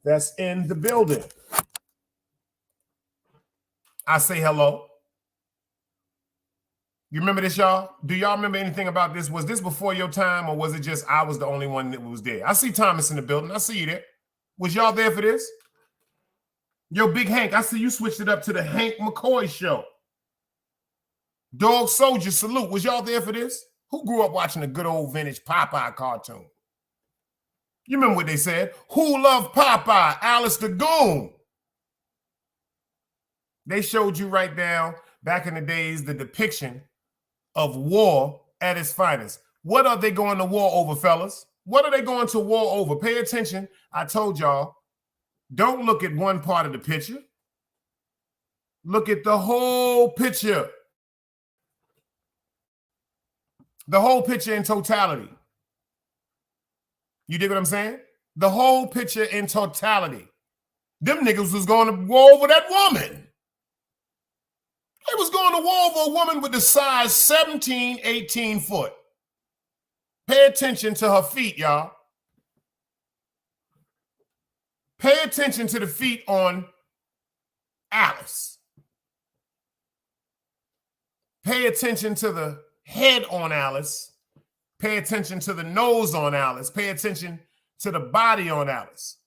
that's in the building. I say hello. You remember this, y'all? Do y'all remember anything about this? Was this before your time, or was it just I was the only one that was there? I see Thomas in the building. I see you there. Was y'all there for this? Yo, Big Hank, I see you switched it up to the Hank McCoy show. Dog Soldier, salute. Was y'all there for this? Who grew up watching a good old vintage Popeye cartoon? You remember what they said? Who loved Popeye? Alice the Goon. They showed you right now, back in the days, the depiction of war at its finest. What are they going to war over, fellas? What are they going to war over? Pay attention. I told y'all, don't look at one part of the picture. Look at the whole picture. The whole picture in totality. You dig what I'm saying? The whole picture in totality. Them niggas was going to war over that woman. They was going to war over a woman with the size 17, 18 foot. Pay attention to her feet, y'all. Pay attention to the feet on Alice. Pay attention to the head on Alice. Pay attention to the nose on Alice. Pay attention to the body on Alice.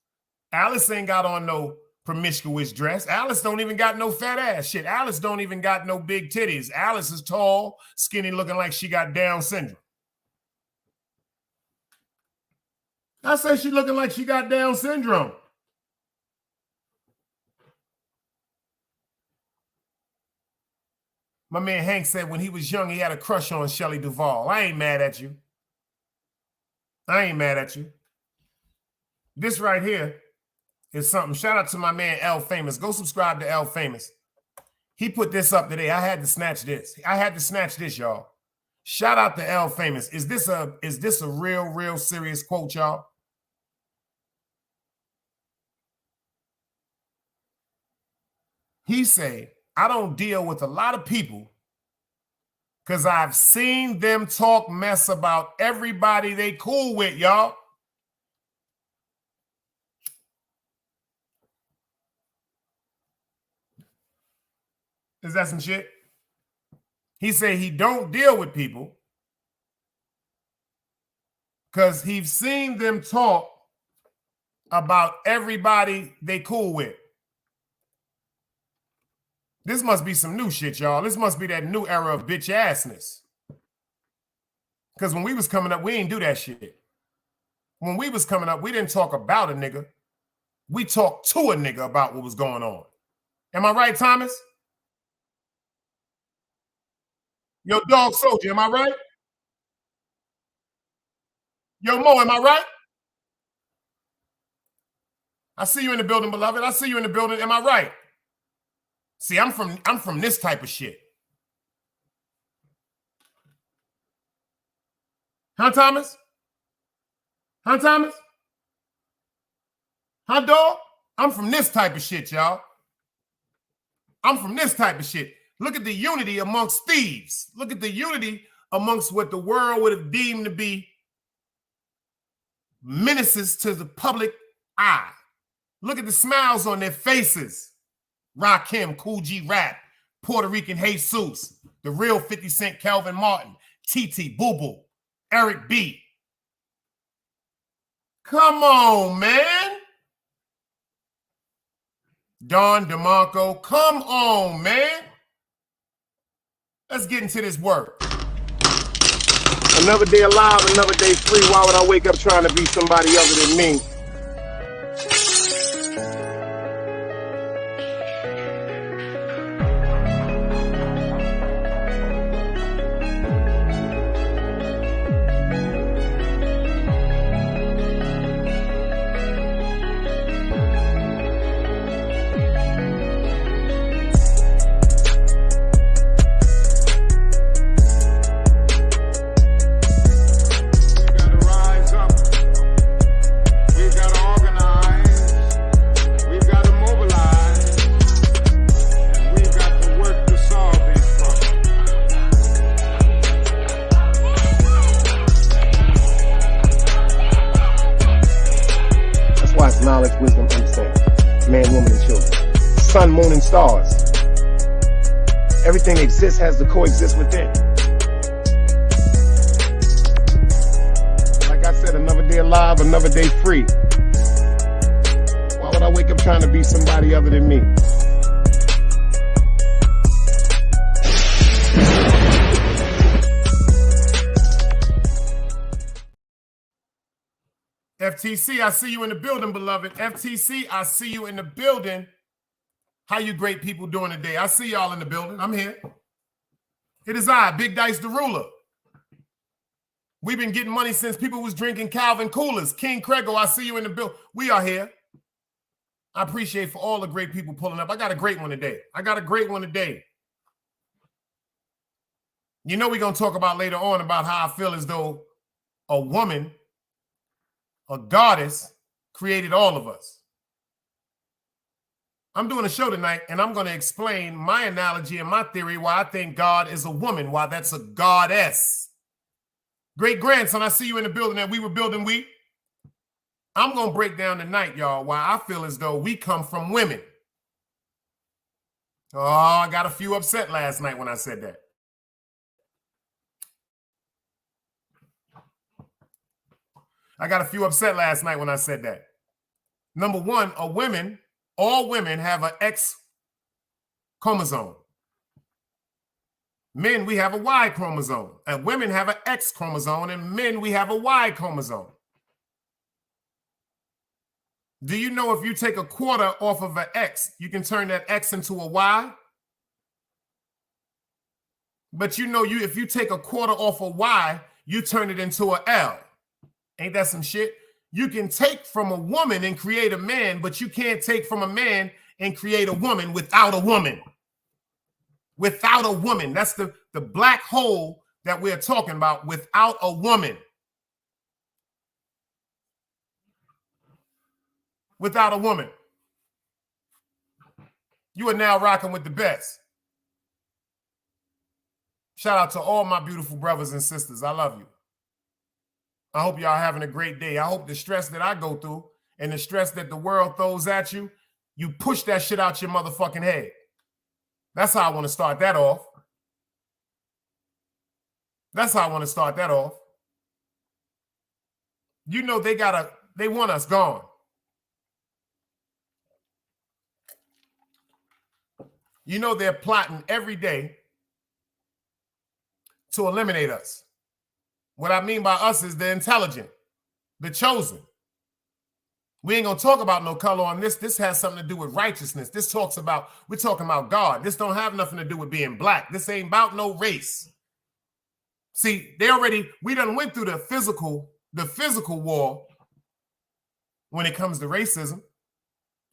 Alice ain't got on no promiscuous dress. Alice don't even got no fat ass shit. Alice don't even got no big titties. Alice is tall, skinny, looking like she got Down syndrome. I say she looking like she got Down syndrome. My man Hank said when he was young, he had a crush on Shelley Duvall. I ain't mad at you. I ain't mad at you. This right here is something. Shout out to my man L Famous. Go subscribe to L Famous. He put this up today. I had to snatch this. I had to snatch this, y'all. Shout out to L Famous. Is this a real serious quote, y'all? He said, I don't deal with a lot of people because I've seen them talk mess about everybody they cool with, y'all. Is that some shit? He said he don't deal with people because he's seen them talk about everybody they cool with. This must be some new shit, y'all. This must be that new era of bitch assness. Because when we was coming up, we ain't do that shit. When we was coming up, we didn't talk about a nigga. We talked to a nigga about what was going on. Am I right, Thomas? Yo, Dog Soldier, am I right? Yo, Mo, am I right? I see you in the building, beloved. I see you in the building. Am I right? See, I'm from this type of shit. Huh, Thomas? Huh, Thomas? Huh, dog? I'm from this type of shit, y'all. I'm from this type of shit. Look at the unity amongst thieves. Look at the unity amongst what the world would have deemed to be menaces to the public eye. Look at the smiles on their faces. Rakim, Cool G Rap, Puerto Rican Jesus, the real 50 Cent Calvin Martin, TT, Boo Boo, Eric B. Come on, man. Don DeMarco, come on, man. Let's get into this work. Another day alive, another day free. Why would I wake up trying to be somebody other than me? knowledge, wisdom, understanding. Man, woman, and children. Sun, moon, and stars. Everything that exists has to coexist within. Like I said, another day alive, another day free. Why would I wake up trying to be somebody other than me? FTC, I see you in the building, beloved. FTC, I see you in the building. How you great people doing today? I see y'all in the building. I'm here. It is I, Big Dice the Ruler. We've been getting money since people was drinking Calvin Coolers. King Crego, I see you in the building. We are here. I appreciate for all the great people pulling up. I got a great one today. You know we're going to talk about later on about how I feel as though a woman, a goddess, created all of us. I'm doing a show tonight, and I'm going to explain my analogy and my theory why I think God is a woman, why that's a goddess. Great grandson, I see you in the building that we were building we. I'm going to break down tonight, y'all, why I feel as though we come from women. Oh, I got a few upset last night when I said that. Number one, all women have an X chromosome. Men, we have a Y chromosome. And women have an X chromosome, and men, we have a Y chromosome. Do you know if you take a quarter off of an X, you can turn that X into a Y? But you know, if you take a quarter off a Y, you turn it into a L. Ain't that some shit? You can take from a woman and create a man, but you can't take from a man and create a woman without a woman. Without a woman. That's the black hole that we're talking about, without a woman. Without a woman. You are now rocking with the best. Shout out to all my beautiful brothers and sisters. I love you. I hope y'all having a great day. I hope the stress that I go through and the stress that the world throws at you, you push that shit out your motherfucking head. That's how I want to start that off. You know they want us gone. You know they're plotting every day to eliminate us. What I mean by us is the intelligent, the chosen. We ain't gonna talk about no color on this. This has something to do with righteousness. We're talking about God. This don't have nothing to do with being black. This ain't about no race. See, we done went through the physical war when it comes to racism.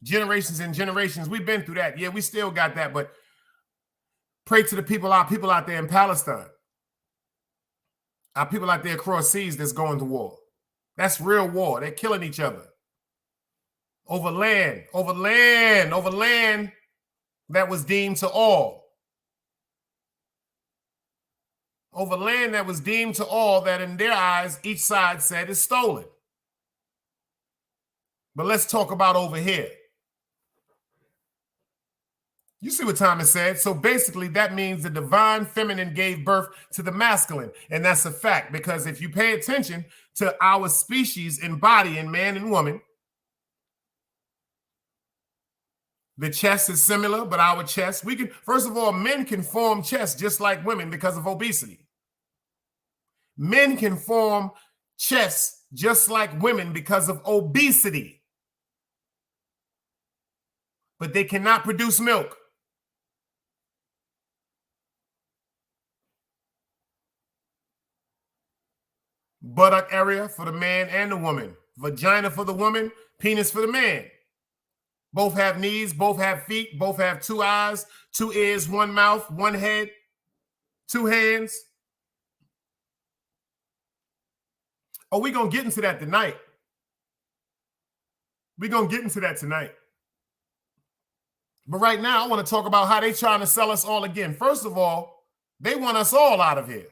Generations and generations, we've been through that. Yeah, we still got that, but pray to our people out there in Palestine. Our people out there across seas that's going to war. That's real war. They're killing each other. Over land that was deemed to all. Over land that was deemed to all, that in their eyes, each side said is stolen. But let's talk about over here. You see what Thomas said? So basically, that means the divine feminine gave birth to the masculine. And that's a fact, because if you pay attention to our species in body in man and woman, the chest is similar, but our chest, first of all, men can form chests just like women because of obesity. Men can form chests just like women because of obesity. But they cannot produce milk. Buttock area for the man and the woman. Vagina for the woman, penis for the man. Both have knees, both have feet, both have 2 eyes, 2 ears, 1 mouth, 1 head, 2 hands. Oh, we're going to get into that tonight. But right now, I want to talk about how they're trying to sell us all again. First of all, they want us all out of here.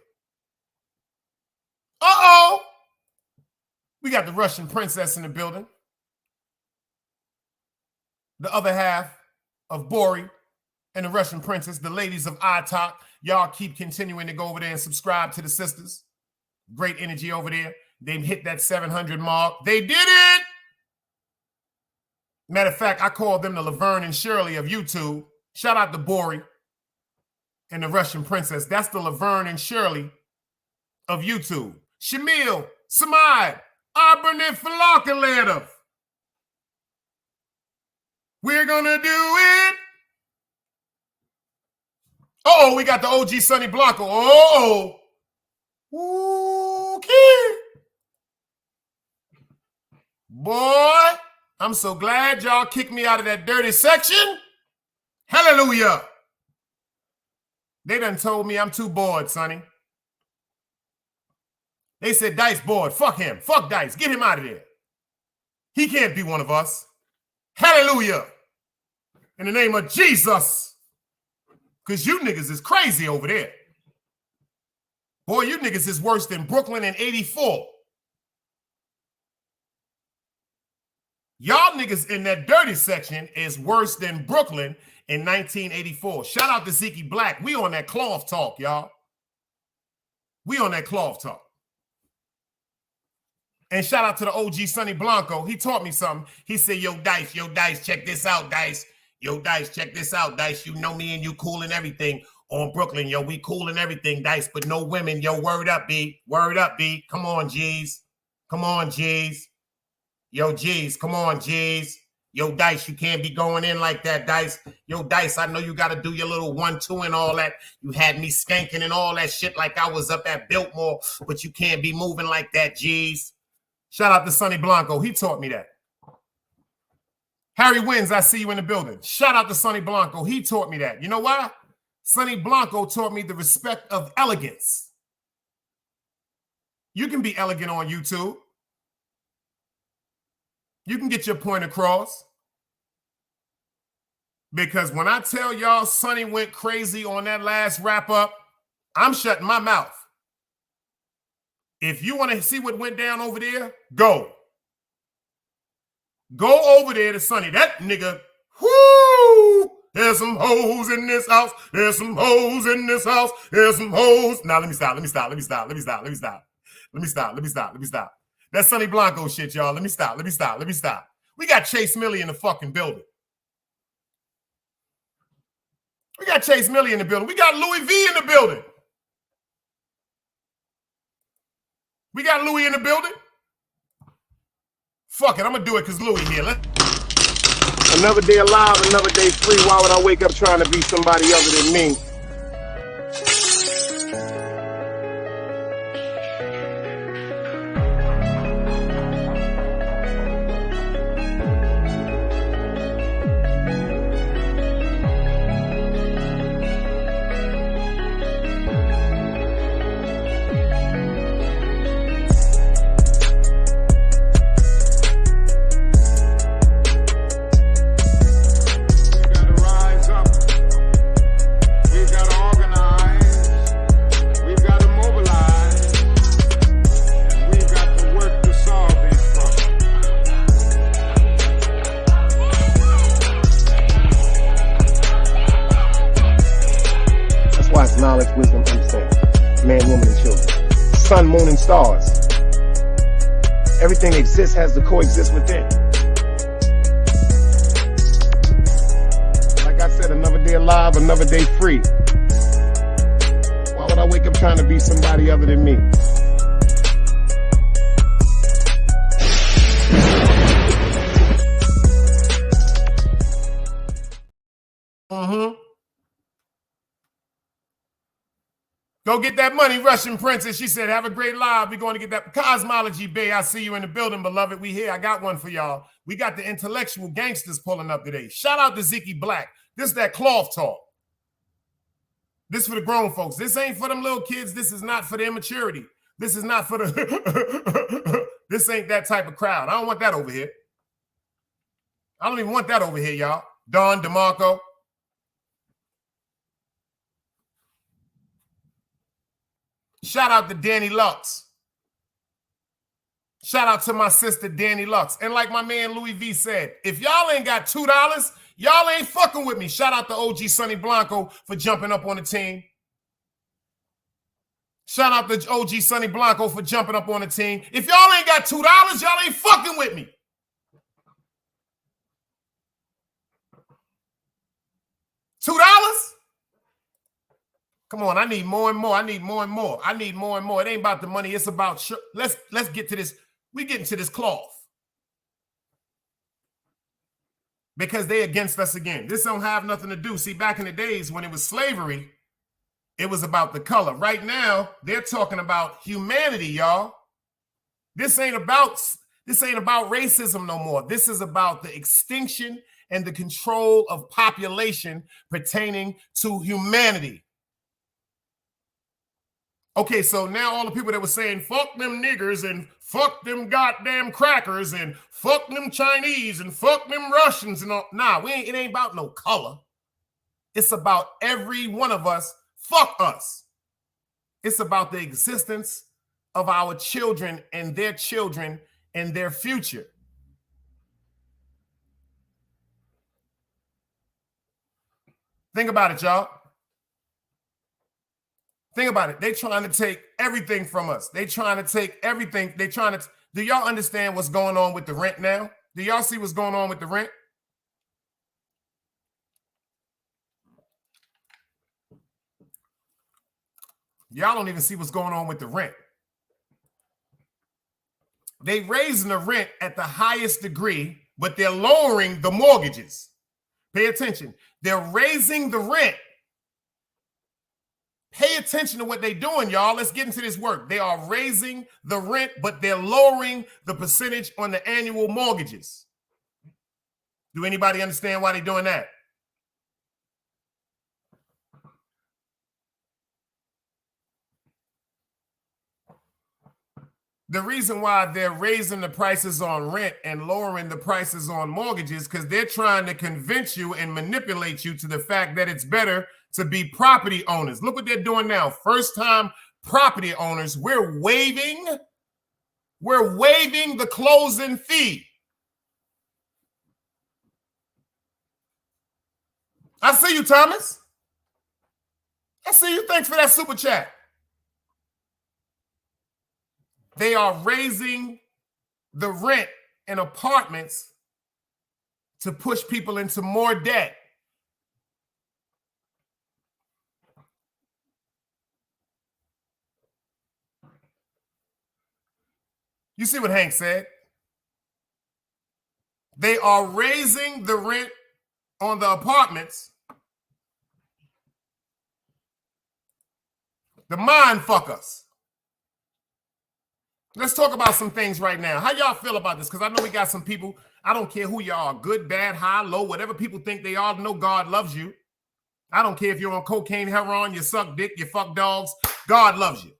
Uh-oh! We got the Russian princess in the building. the other half of Bori and the Russian princess, the ladies of iTalk. Y'all keep continuing to go over there and subscribe to the sisters. Great energy over there. They hit that 700 mark. They did it. Matter of fact, I call them the Laverne and Shirley of YouTube. Shout out to Bori and the Russian princess. That's the Laverne and Shirley of YouTube. Shamil, Samad, Auburn, and Falakaladov. We're gonna do it. Oh, we got the OG Sonny Blanco. Oh, okay. Boy, I'm so glad y'all kicked me out of that dirty section. Hallelujah. They done told me I'm too bored, Sonny. They said Dice bored. Fuck him. Fuck Dice. Get him out of there. He can't be one of us. Hallelujah. In the name of Jesus. Because you niggas is crazy over there. Boy, you niggas is worse than Brooklyn in 84. Y'all niggas in that dirty section is worse than Brooklyn in 1984. Shout out to Zeke Black. We on that cloth talk, y'all. We on that cloth talk. And shout out to the OG Sonny Blanco. He taught me something. He said, yo, Dice, check this out, Dice. Yo, Dice, check this out, Dice. You know me and you cool and everything on Brooklyn. Yo, we cool and everything, Dice, but no women. Yo, word up, B. Word up, B. Come on, G's. Come on, G's. Yo, G's. Come on, G's. Yo, Dice, you can't be going in like that, Dice. Yo, Dice, I know you got to do your little 1-2 and all that. You had me skanking and all that shit like I was up at Biltmore, but you can't be moving like that, G's. Shout out to Sonny Blanco. He taught me that. Harry Wins, I see you in the building. Shout out to Sonny Blanco. He taught me that. You know why? Sonny Blanco taught me the respect of elegance. You can be elegant on YouTube. You can get your point across. Because when I tell y'all Sonny went crazy on that last wrap up, I'm shutting my mouth. If you want to see what went down over there, go. Go over there to Sonny. That nigga, whoo! There's some hoes in this house. There's some hoes in this house. There's some hoes. Now let me stop. That's Sonny Blanco shit, y'all. Let me stop. We got Chase Millie in the fucking building. We got Chase Millie in the building. We got Louis V in the building. We got Louis in the building. Fuck it, I'm gonna do it because Louis here. Another day alive, another day free. Why would I wake up trying to be somebody other than me? Knowledge, wisdom, understanding. Man, woman, and children. Sun, moon, and stars. Everything that exists has to coexist within. Like I said, another day alive, another day free. Why would I wake up trying to be somebody other than me? Go get that money, Russian princess. She said, have a great live. We're going to get that Cosmology Bay. I see you in the building, beloved. We here. I got one for y'all. We got the intellectual gangsters pulling up today. Shout out to Zeke Black. This is that cloth talk. This for the grown folks. This ain't for them little kids. This is not for the immaturity. This is not for the... This ain't that type of crowd. I don't want that over here. I don't even want that over here, y'all. Don DeMarco. Shout out to Danny Lux. Shout out to my sister, Danny Lux. And like my man Louis V said, if y'all ain't got $2, y'all ain't fucking with me. Shout out to OG Sonny Blanco for jumping up on the team. Shout out to OG Sonny Blanco for jumping up on the team. If y'all ain't got $2, y'all ain't fucking with me. $2? Come on, I need more and more. I need more and more. I need more and more. It ain't about the money. It's about let's get to this. We get into this cloth. Because they against us again. This don't have nothing to do. See, back in the days when it was slavery, it was about the color. Right now, they're talking about humanity, y'all. This ain't about racism no more. This is about the extinction and the control of population pertaining to humanity. Okay, so now all the people that were saying, fuck them niggers and fuck them goddamn crackers and fuck them Chinese and fuck them Russians and all. Nah, it ain't about no color. It's about every one of us, fuck us. It's about the existence of our children and their future. Think about it, y'all. Think about it. They trying to take everything from us. They trying to take everything. Do y'all understand what's going on with the rent now? Do y'all see what's going on with the rent? Y'all don't even see what's going on with the rent. They raising the rent at the highest degree, but they're lowering the mortgages. Pay attention. They're raising the rent. Pay attention to what they're doing, y'all. Let's get into this work. They are raising the rent, but they're lowering the percentage on the annual mortgages. Do anybody understand why they're doing that? The reason why they're raising the prices on rent and lowering the prices on mortgages because they're trying to convince you and manipulate you to the fact that it's better to be property owners. Look what they're doing now. First-time property owners, we're waiving the closing fee. I see you, Thomas. I see you. Thanks for that super chat. They are raising the rent in apartments to push people into more debt. You see what Hank said? They are raising the rent on the apartments. The mind fuck us. Let's talk about some things right now. How y'all feel about this? Because I know we got some people, I don't care who y'all are, good, bad, high, low, whatever people think they are, know God loves you. I don't care if you're on cocaine, heroin, you suck dick, you fuck dogs. God loves you.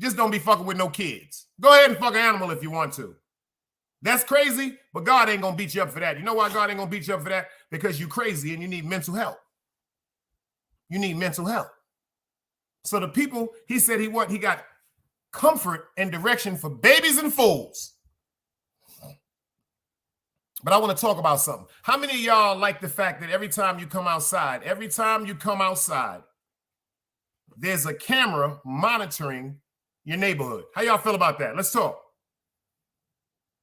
Just don't be fucking with no kids. Go ahead and fuck an animal if you want to. That's crazy, but God ain't going to beat you up for that. You know why God ain't going to beat you up for that? Because you're crazy and you need mental help. You need mental help. So the people, he said he got comfort and direction for babies and fools. But I want to talk about something. How many of y'all like the fact that every time you come outside, there's a camera monitoring your neighborhood? How y'all feel about that? Let's talk.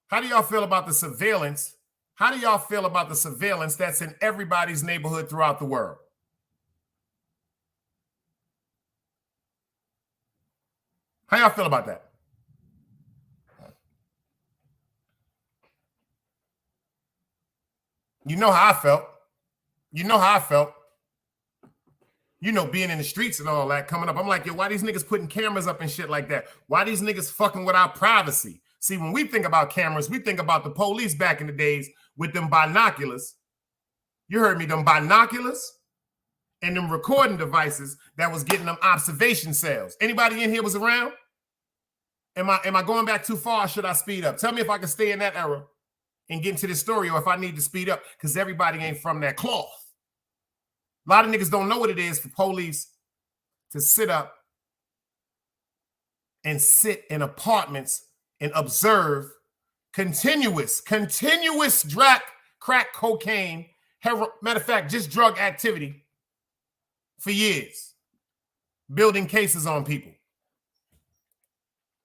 How do y'all feel about the surveillance? How do y'all feel about the surveillance that's in everybody's neighborhood throughout the world? How y'all feel about that? You know how I felt. You know, being in the streets and all that coming up. I'm like, yo, why these niggas putting cameras up and shit like that? Why these niggas fucking with our privacy? See, when we think about cameras, we think about the police back in the days with them binoculars. You heard me, them binoculars and them recording devices that was getting them observation cells. Anybody in here was around? Am I going back too far or should I speed up? Tell me if I can stay in that era and get into this story or if I need to speed up because everybody ain't from that cloth. A lot of niggas don't know what it is for police to sit up and sit in apartments and observe continuous crack cocaine, matter of fact, just drug activity for years, building cases on people.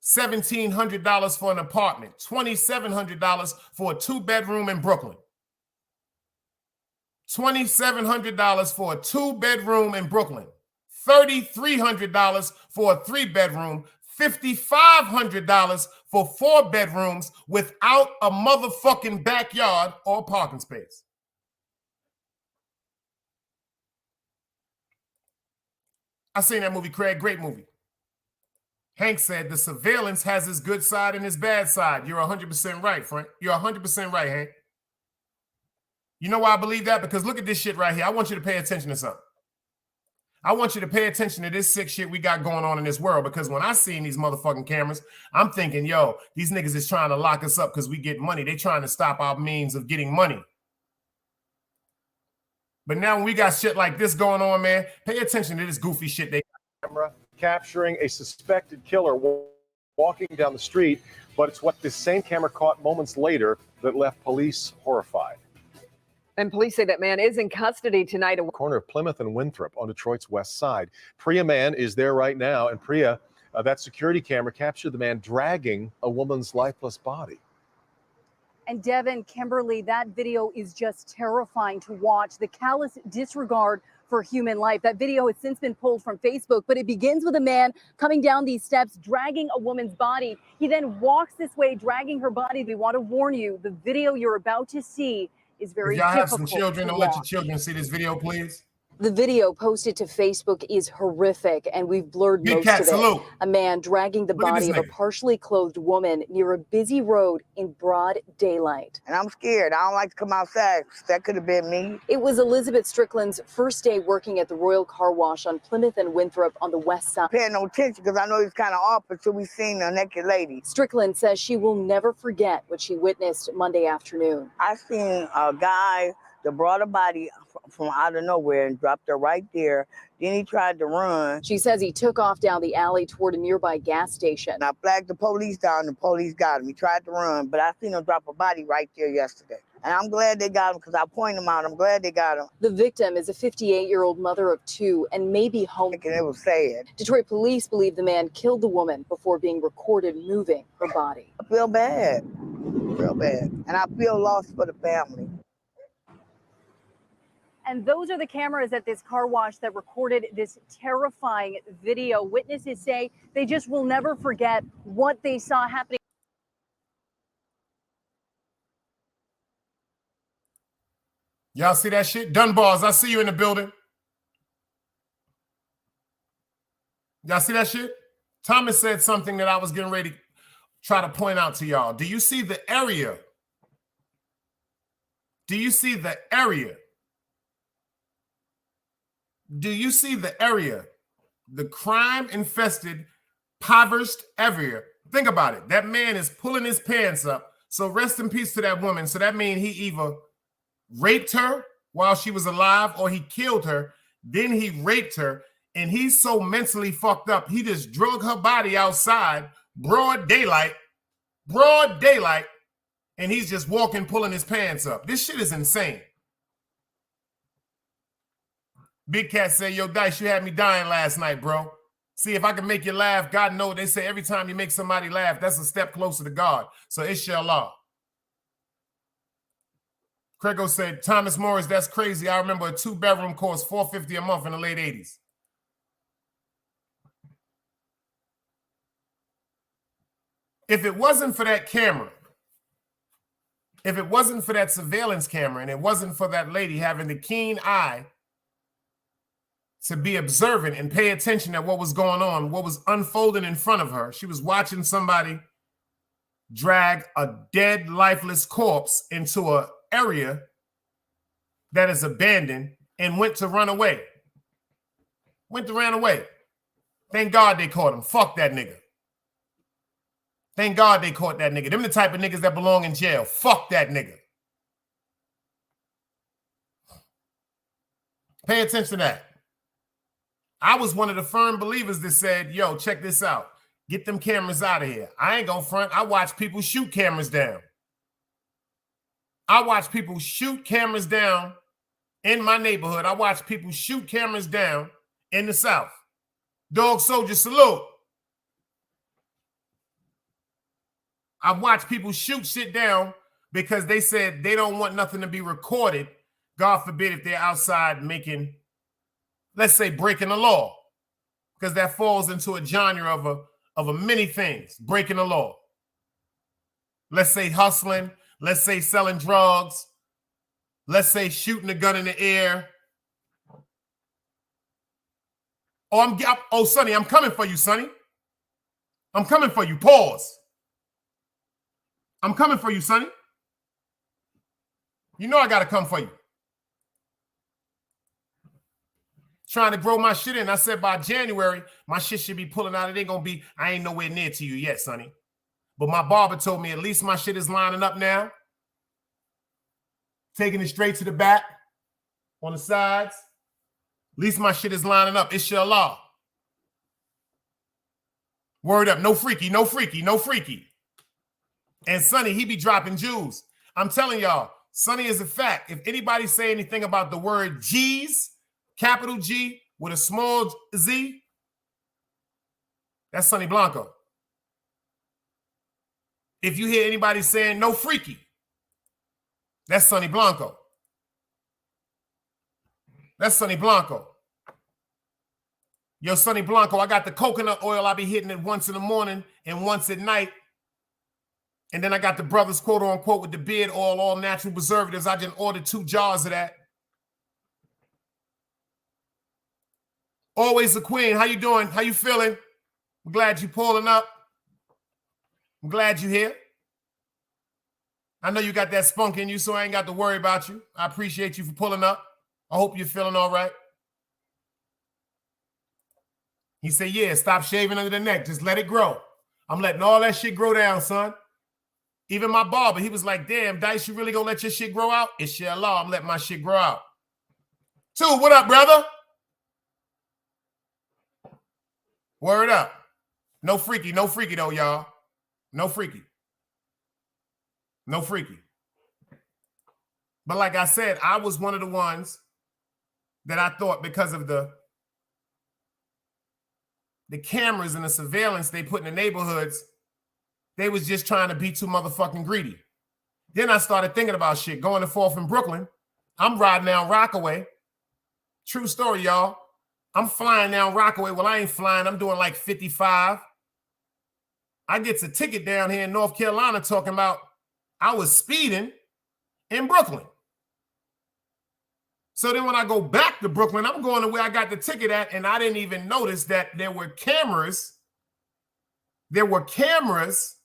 $1,700 for an apartment, $2,700 for a 2-bedroom in Brooklyn. $2,700 for a 2-bedroom in Brooklyn. $3,300 for a 3-bedroom. $5,500 for 4 bedrooms without a motherfucking backyard or parking space. I seen that movie, Craig. Great movie. Hank said the surveillance has its good side and its bad side. You're 100% right, Frank. You're 100% right, Hank. You know why I believe that? Because look at this shit right here. I want you to pay attention to something. I want you to pay attention to this sick shit we got going on in this world, because when I seen these motherfucking cameras, I'm thinking, yo, these niggas is trying to lock us up because we get money. They trying to stop our means of getting money. But now when we got shit like this going on, man, pay attention to this goofy shit they camera capturing a suspected killer walking down the street, but it's what this same camera caught moments later that left police horrified. And police say that man is in custody tonight. Corner of Plymouth and Winthrop on Detroit's west side. Priya Man is there right now, and Priya, that security camera captured the man dragging a woman's lifeless body. And Devin, Kimberly, that video is just terrifying to watch. The callous disregard for human life. That video has since been pulled from Facebook, but it begins with a man coming down these steps, dragging a woman's body. He then walks this way, dragging her body. We want to warn you, the video you're about to see is very difficult. If y'all have some children, don't let your children see this video, please. The video posted to Facebook is horrific, and we've blurred most of it. A man dragging the body of a partially clothed woman near a busy road in broad daylight. And I'm scared. I don't like to come outside. That could have been me. It was Elizabeth Strickland's first day working at the Royal Car Wash on Plymouth and Winthrop on the west side. Paying no attention because I know he's kind of off until we seen a naked lady. Strickland says she will never forget what she witnessed Monday afternoon. I seen a guy that brought a body from out of nowhere and dropped her right there. Then he tried to run. She says he took off down the alley toward a nearby gas station. And I flagged the police down, and the police got him. He tried to run, but I seen him drop a body right there yesterday. And I'm glad they got him because I pointed him out. I'm glad they got him. The victim is a 58-year-old mother of 2 and may be home. And it was sad. Detroit police believe the man killed the woman before being recorded moving her body. I feel bad, real bad. And I feel lost for the family. And those are the cameras at this car wash that recorded this terrifying video. Witnesses say they just will never forget what they saw happening. Y'all see that shit? Dunbars, I see you in the building. Y'all see that shit? Thomas said something that I was getting ready to try to point out to y'all. Do you see the area? Do you see the area? Do you see the area? The crime-infested, impoverished area. Think about it. That man is pulling his pants up. So rest in peace to that woman. So that means he either raped her while she was alive or he killed her. Then he raped her. And he's so mentally fucked up, he just drug her body outside, broad daylight, and he's just walking, pulling his pants up. This shit is insane. Big Cat said, yo, Dice, you had me dying last night, bro. See, if I can make you laugh, God knows they say every time you make somebody laugh, that's a step closer to God. So inshallah. Crego said, Thomas Morris, that's crazy. I remember a 2-bedroom cost $450 a month in the late 80s. If it wasn't for that camera, if it wasn't for that surveillance camera, and it wasn't for that lady having the keen eye to be observant and pay attention to what was going on, what was unfolding in front of her. She was watching somebody drag a dead, lifeless corpse into an area that is abandoned and went to run away. Ran away. Thank God they caught him. Fuck that nigga. Thank God they caught that nigga. Them the type of niggas that belong in jail. Fuck that nigga. Pay attention to that. I was one of the firm believers that said, yo, check this out. Get them cameras out of here. I ain't gonna front. I watch people shoot cameras down. I watch people shoot cameras down in my neighborhood. I watch people shoot cameras down in the South. Dog soldier salute. I've watched people shoot shit down because they said they don't want nothing to be recorded. God forbid if they're outside making, let's say, breaking the law, because that falls into a genre of a many things. Breaking the law. Let's say hustling. Let's say selling drugs. Let's say shooting a gun in the air. Oh, Sonny, I'm coming for you, Sonny. I'm coming for you. Pause. I'm coming for you, Sonny. You know I got to come for you. Trying to grow my shit in. I said by January, my shit should be pulling out. It ain't going to be, I ain't nowhere near to you yet, Sonny. But my barber told me at least my shit is lining up now. Taking it straight to the back on the sides. At least my shit is lining up. Inshallah. Word up. No freaky, no freaky, no freaky. And Sonny, he be dropping jewels. I'm telling y'all, Sonny is a fact. If anybody say anything about the word G's, capital G with a small Z, that's Sonny Blanco. If you hear anybody saying no freaky, that's Sonny Blanco. That's Sonny Blanco. Yo, Sonny Blanco, I got the coconut oil. I be hitting it once in the morning and once at night. And then I got the brothers, quote unquote, with the beard oil, all natural preservatives. I just ordered 2 jars of that. Always a queen. How you doing? How you feeling? I'm glad you pulling up. I'm glad you're here. I know you got that spunk in you, so I ain't got to worry about you. I appreciate you for pulling up. I hope you're feeling all right. He said, yeah, stop shaving under the neck. Just let it grow. I'm letting all that shit grow down, son. Even my barber, he was like, damn, Dice, you really gonna let your shit grow out? Inshallah, I'm letting my shit grow out. 2, what up, brother? Word up. No freaky though, y'all. No freaky. No freaky. But like I said, I was one of the ones that I thought because of the cameras and the surveillance they put in the neighborhoods, they was just trying to be too motherfucking greedy. Then I started thinking about shit. Going to 4th in Brooklyn. I'm riding down Rockaway. True story, y'all. I'm flying down Rockaway. Well, I ain't flying. I'm doing like 55. I get a ticket down here in North Carolina talking about I was speeding in Brooklyn. So then when I go back to Brooklyn, I'm going to where I got the ticket at, and I didn't even notice that there were cameras. There were cameras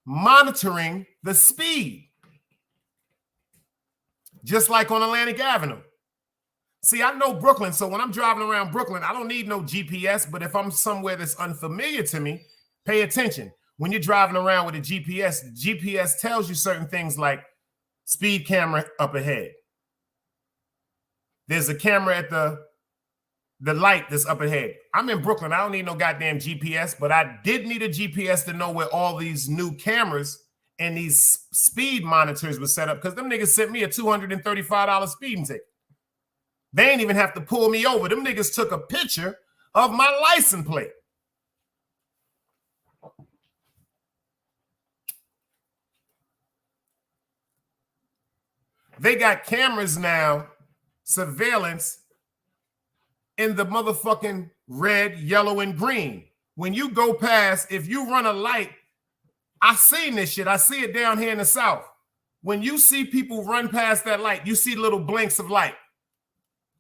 monitoring the speed, just like on Atlantic Avenue. See, I know Brooklyn, so when I'm driving around Brooklyn, I don't need no GPS, but if I'm somewhere that's unfamiliar to me, pay attention. When you're driving around with a GPS tells you certain things like speed camera up ahead. There's a camera at the light that's up ahead. I'm in Brooklyn. I don't need no goddamn GPS, but I did need a GPS to know where all these new cameras and these speed monitors were set up, because them niggas sent me a $235 speeding ticket. They ain't even have to pull me over. Them niggas took a picture of my license plate. They got cameras now, surveillance in the motherfucking red, yellow, and green. When you go past, if you run a light, I seen this shit. I see it down here in the South. When you see people run past that light, you see little blinks of light.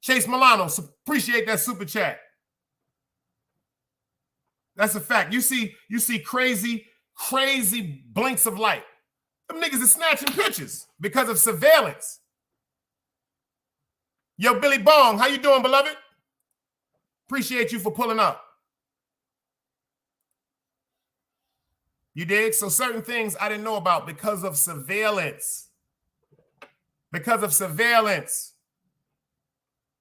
Chase Milano, appreciate that super chat. That's a fact. You see crazy blinks of light. Them niggas is snatching pictures because of surveillance. Yo, Billy Bong, how you doing, beloved? Appreciate you for pulling up. You dig? So certain things I didn't know about because of surveillance. Because of surveillance.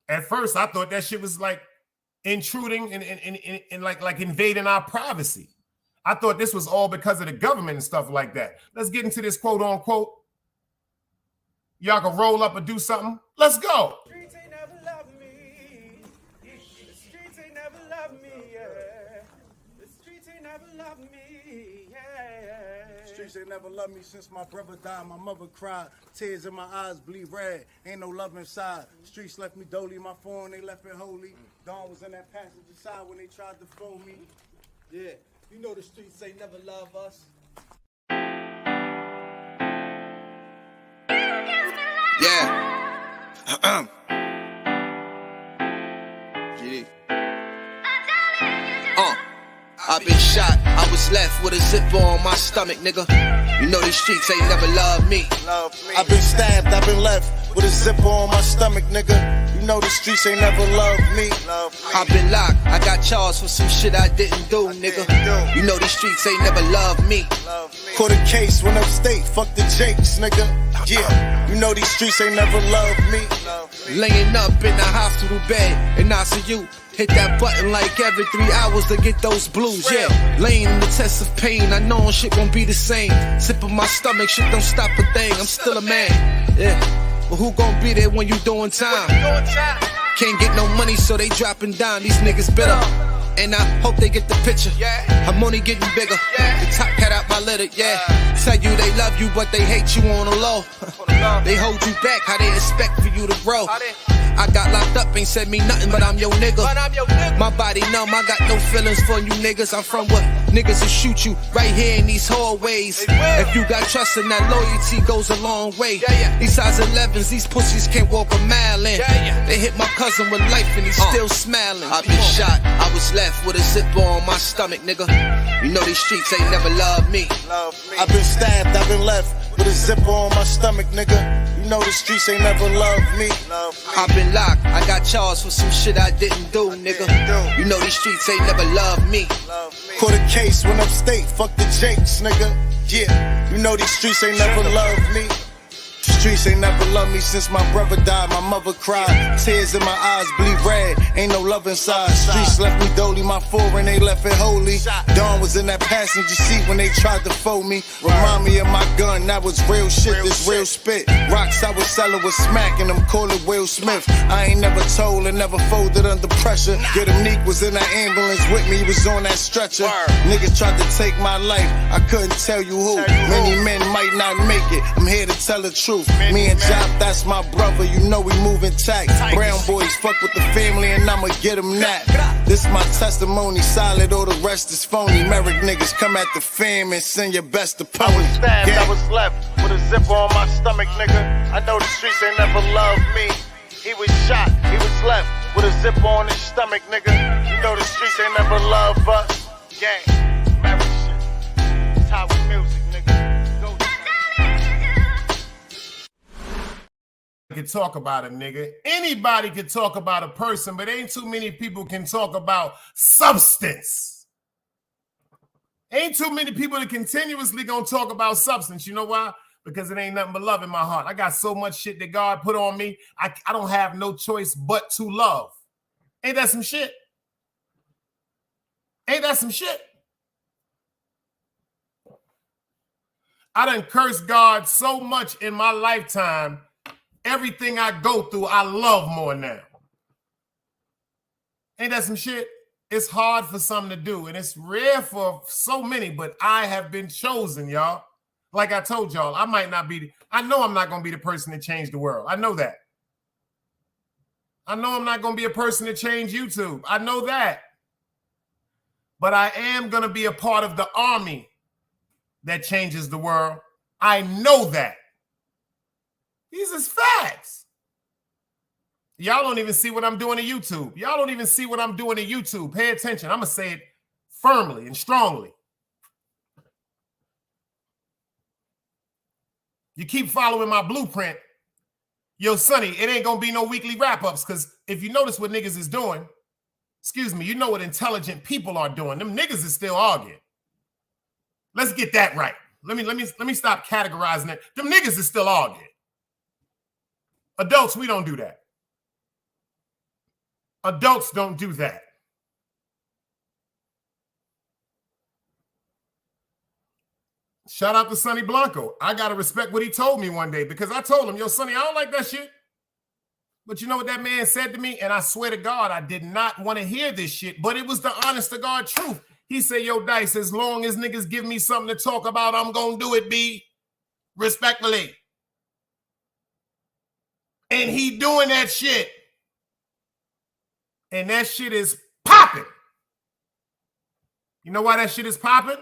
At first, I thought that shit was like intruding and like invading our privacy. I thought this was all because of the government and stuff like that. Let's get into this quote unquote. Y'all can roll up and do something. Let's go. The streets ain't never loved me. The streets ain't never loved me, yeah. The streets ain't never loved me, yeah. Streets ain't never loved me since my brother died. My mother cried. Tears in my eyes bleed red. Ain't no love inside. Streets left me dolly. My phone, they left it holy. Dawn was in that passenger side when they tried to phone me. Yeah, you know the streets ain't never love us. Yeah. GD. I've been shot, I was left with a zipper on my stomach, nigga. You know these streets ain't never loved me. I've been stabbed, I've been left with a zipper on my stomach, nigga. You know the streets ain't never loved me. I've been locked, I got charged for some shit I didn't do, nigga. You know these streets ain't never loved me. Caught a case, went upstate, fuck the Jakes, nigga. Yeah, you know these streets ain't never loved me. Laying up in the hospital bed in ICU. Hit that button like every 3 hours to get those blues, yeah. Laying in the test of pain, I know shit won't be the same. Sip of my stomach, shit don't stop a thing, I'm still a man, yeah. But who gon' be there when you doing time? Can't get no money, so they dropping down, these niggas bitter. And I hope they get the picture. I'm only getting bigger. The top cat out my litter, yeah. Tell you they love you, but they hate you on the low. They hold you back, how they expect for you to grow. I got locked up, ain't said me nothing, but I'm your nigga. My body numb, I got no feelings for you niggas. I'm from what niggas will shoot you right here in these hallways. If you got trust in that loyalty goes a long way. These size 11s, these pussies can't walk a mile in. They hit my cousin with life and he's still smiling. I've been shot, I was left with a zipper on my stomach, nigga. You know these streets ain't never loved me. I've been stabbed, I've been left with a zipper on my stomach, nigga. You know the streets ain't never loved me. I've been locked, I got charged for some shit I didn't do, nigga. You know these streets ain't never loved me. Caught a case, went upstate, fuck the Jakes, nigga. Yeah, you know these streets ain't never loved me. Streets ain't never loved me since my brother died. My mother cried, tears in my eyes bleed red. Ain't no love inside. Streets left me dolly, my foreign they left it holy. Dawn was in that passenger seat when they tried to fold me. Remind me of my gun, that was real shit, this real spit. Rocks I was selling was smacking them, call it Will Smith. I ain't never told and never folded under pressure. Get him Neek was in that ambulance with me, he was on that stretcher. Niggas tried to take my life, I couldn't tell you who. Many men might not make it, I'm here to tell the truth. Me and Job, that's my brother, you know we moving tight. Brown boys fuck with the family and I'ma get them that. This my testimony, solid, all the rest is phony. Merrick niggas come at the fam and send your best opponent. I was stabbed, I was left with a zipper on my stomach, nigga. I know the streets ain't never loved me. He was shot, he was left with a zipper on his stomach, nigga. You know the streets ain't never loved us. Gang, Merrick shit, it's how we music, nigga. Can talk about a nigga. Anybody can talk about a person, but ain't too many people can talk about substance. Ain't too many people that continuously gonna talk about substance. You know why? Because it ain't nothing but love in my heart. I got so much shit that God put on me. I don't have no choice but to love. Ain't that some shit? Ain't that some shit? I done cursed God so much in my lifetime. Everything I go through, I love more now. Ain't that some shit? It's hard for some to do, and it's rare for so many, but I have been chosen, y'all. Like I told y'all, I might not be, I know I'm not going to be the person that changed the world. I know that. I know I'm not going to be a person to change YouTube. I know that. But I am going to be a part of the army that changes the world. I know that. These is facts. Y'all don't even see what I'm doing to YouTube. Y'all don't even see what I'm doing to YouTube. Pay attention. I'm going to say it firmly and strongly. You keep following my blueprint. Yo, Sonny, it ain't going to be no weekly wrap-ups because if you notice what niggas is doing, excuse me, you know what intelligent people are doing. Them niggas is still arguing. Let's get that right. Let me stop categorizing it. Them niggas is still arguing. Adults, we don't do that. Adults don't do that. Shout out to Sonny Blanco. I got to respect what he told me one day because I told him, yo, Sonny, I don't like that shit. But you know what that man said to me? And I swear to God, I did not want to hear this shit, but it was the honest to God truth. He said, yo, Dice, as long as niggas give me something to talk about, I'm going to do it, B. Respectfully. And he doing that shit. And that shit is popping. You know why that shit is popping?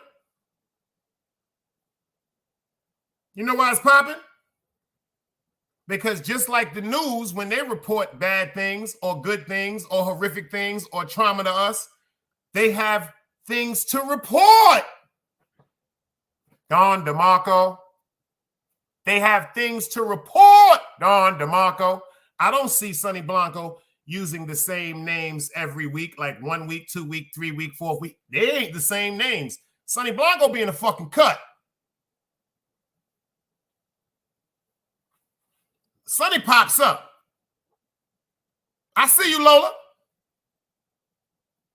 You know why it's popping? Because just like the news, when they report bad things or good things or horrific things or trauma to us, they have things to report. Don DeMarco. They have things to report, Don DeMarco. I don't see Sonny Blanco using the same names every week, like 1 week, 2 week, 3 week, 4 week. They ain't the same names. Sonny Blanco be in a fucking cut. Sonny pops up. I see you, Lola.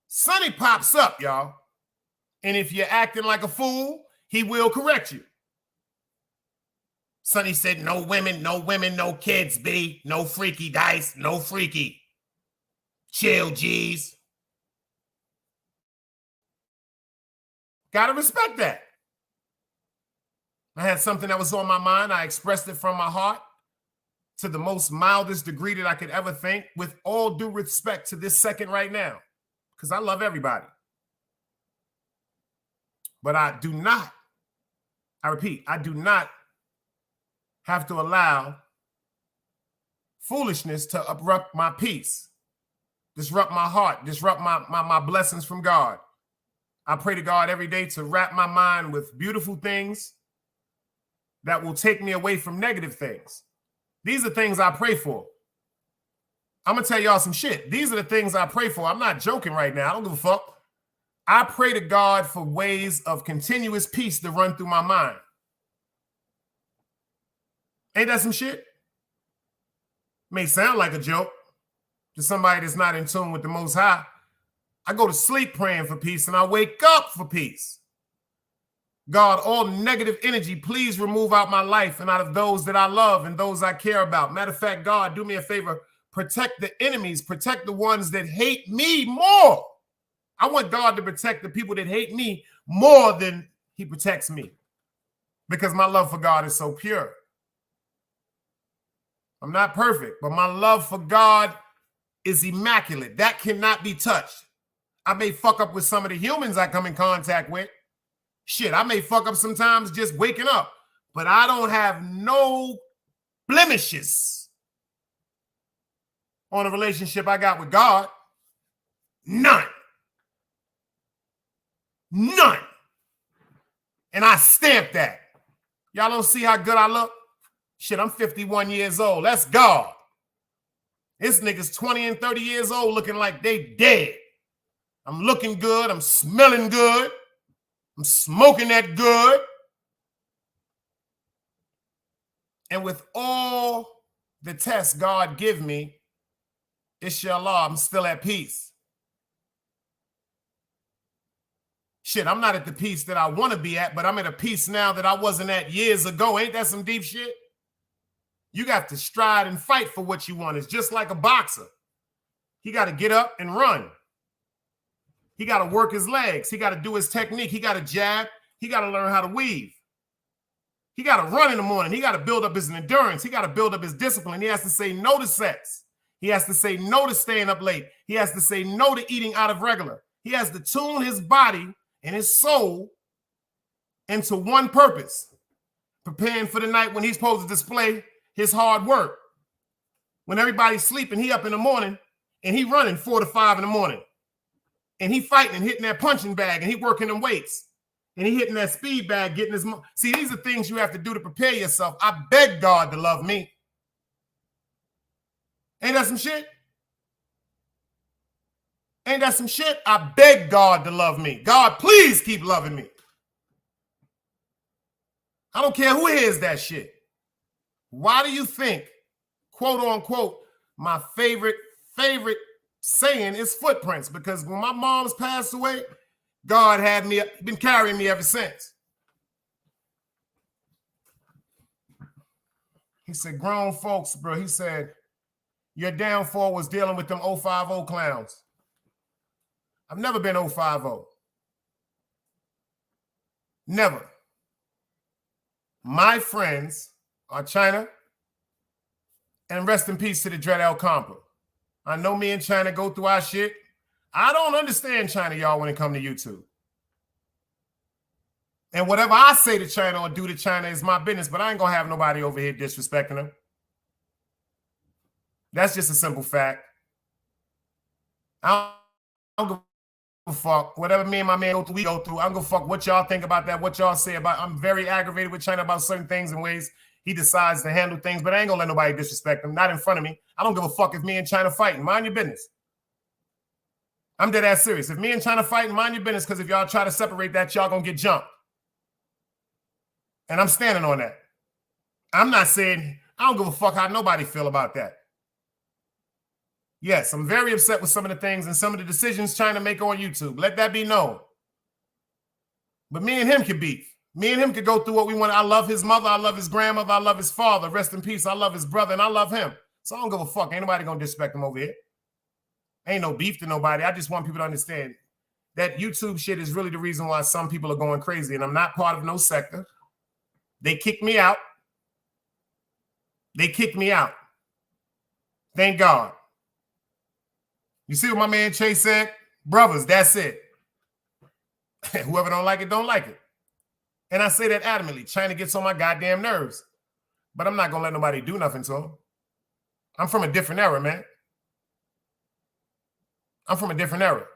Sonny pops up, y'all. And if you're acting like a fool, he will correct you. Sonny said, no women, no kids, B. No freaky Dice, no freaky. Chill, G's. Gotta respect that. I had something that was on my mind. I expressed it from my heart to the most mildest degree that I could ever think, with all due respect to this second right now, because I love everybody. But I do not, I repeat, I do not have to allow foolishness to disrupt my peace, disrupt my heart, disrupt my blessings from God. I pray to God every day to wrap my mind with beautiful things that will take me away from negative things. These are things I pray for. I'm going to tell y'all some shit. These are the things I pray for. I'm not joking right now. I don't give a fuck. I pray to God for ways of continuous peace to run through my mind. Ain't that some shit? May sound like a joke to somebody that's not in tune with the Most High. I go to sleep praying for peace and I wake up for peace. God, all negative energy, please remove out my life and out of those that I love and those I care about. Matter of fact, God, do me a favor. Protect the enemies. Protect the ones that hate me more. I want God to protect the people that hate me more than he protects me, because my love for God is so pure. I'm not perfect, but my love for God is immaculate. That cannot be touched. I may fuck up with some of the humans I come in contact with. Shit, I may fuck up sometimes just waking up, but I don't have no blemishes on a relationship I got with God. None. None. And I stamp that. Y'all don't see how good I look? Shit, I'm 51 years old. That's God. This nigga's 20 and 30 years old looking like they dead. I'm looking good. I'm smelling good. I'm smoking that good. And with all the tests God give me, inshallah, I'm still at peace. Shit, I'm not at the peace that I want to be at, but I'm at a peace now that I wasn't at years ago. Ain't that some deep shit? You got to stride and fight for what you want. It's just like a boxer. He got to get up and run. He got to work his legs. He got to do his technique. He got to jab. He got to learn how to weave. He got to run in the morning. He got to build up his endurance. He got to build up his discipline. He has to say no to sex. He has to say no to staying up late. He has to say no to eating out of regular. He has to tune his body and his soul into one purpose, preparing for the night when he's supposed to display his hard work. When everybody's sleeping, he up in the morning and he running 4 to 5 in the morning. And he fighting and hitting that punching bag and he working them weights. And he hitting that speed bag, getting his... See, these are things you have to do to prepare yourself. I beg God to love me. Ain't that some shit? Ain't that some shit? I beg God to love me. God, please keep loving me. I don't care who hears that shit. Why do you think, quote unquote, my favorite saying is footprints? Because when my mom's passed away, God had me, been carrying me ever since. He said, grown folks, bro. He said, your downfall was dealing with them 050 clowns. I've never been 050. Never. My friends are China, and rest in peace to the Dread El Compa. I know me and China go through our shit. I don't understand China, y'all, when it comes to YouTube. And whatever I say to China or do to China is my business, but I ain't gonna have nobody over here disrespecting them. That's just a simple fact. I don't give a fuck. Whatever me and my man we go through, I don't give a fuck what y'all think about that, what y'all say about. I'm very aggravated with China about certain things and ways he decides to handle things, but I ain't gonna let nobody disrespect him, not in front of me. I don't give a fuck if me and China fighting. Mind your business. I'm dead ass serious. If me and China fighting, mind your business, because if y'all try to separate that, y'all gonna get jumped. And I'm standing on that. I'm not saying, I don't give a fuck how nobody feel about that. Yes, I'm very upset with some of the things and some of the decisions China make on YouTube. Let that be known. But me and him can beef. Me and him could go through what we want. I love his mother. I love his grandmother. I love his father. Rest in peace. I love his brother, and I love him. So I don't give a fuck. Ain't nobody gonna disrespect him over here. Ain't no beef to nobody. I just want people to understand that YouTube shit is really the reason why some people are going crazy, and I'm not part of no sector. They kicked me out. They kicked me out. Thank God. You see what my man Chase said? Brothers, that's it. Whoever don't like it, don't like it. And I say that adamantly. China gets on my goddamn nerves. But I'm not going to let nobody do nothing to him. I'm from a different era, man. I'm from a different era.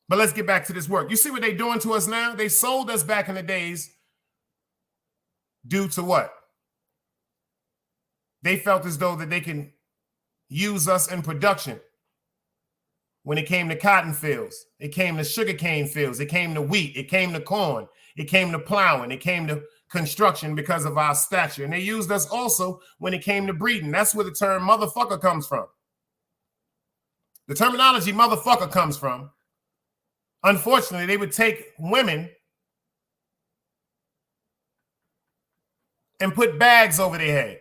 But let's get back to this work. You see what they're doing to us now? They sold us back in the days due to what? They felt as though that they can use us in production. When it came to cotton fields, it came to sugarcane fields, it came to wheat, it came to corn, it came to plowing, it came to construction because of our stature. And they used us also when it came to breeding. That's where the term motherfucker comes from. The terminology motherfucker comes from. Unfortunately, they would take women and put bags over their head.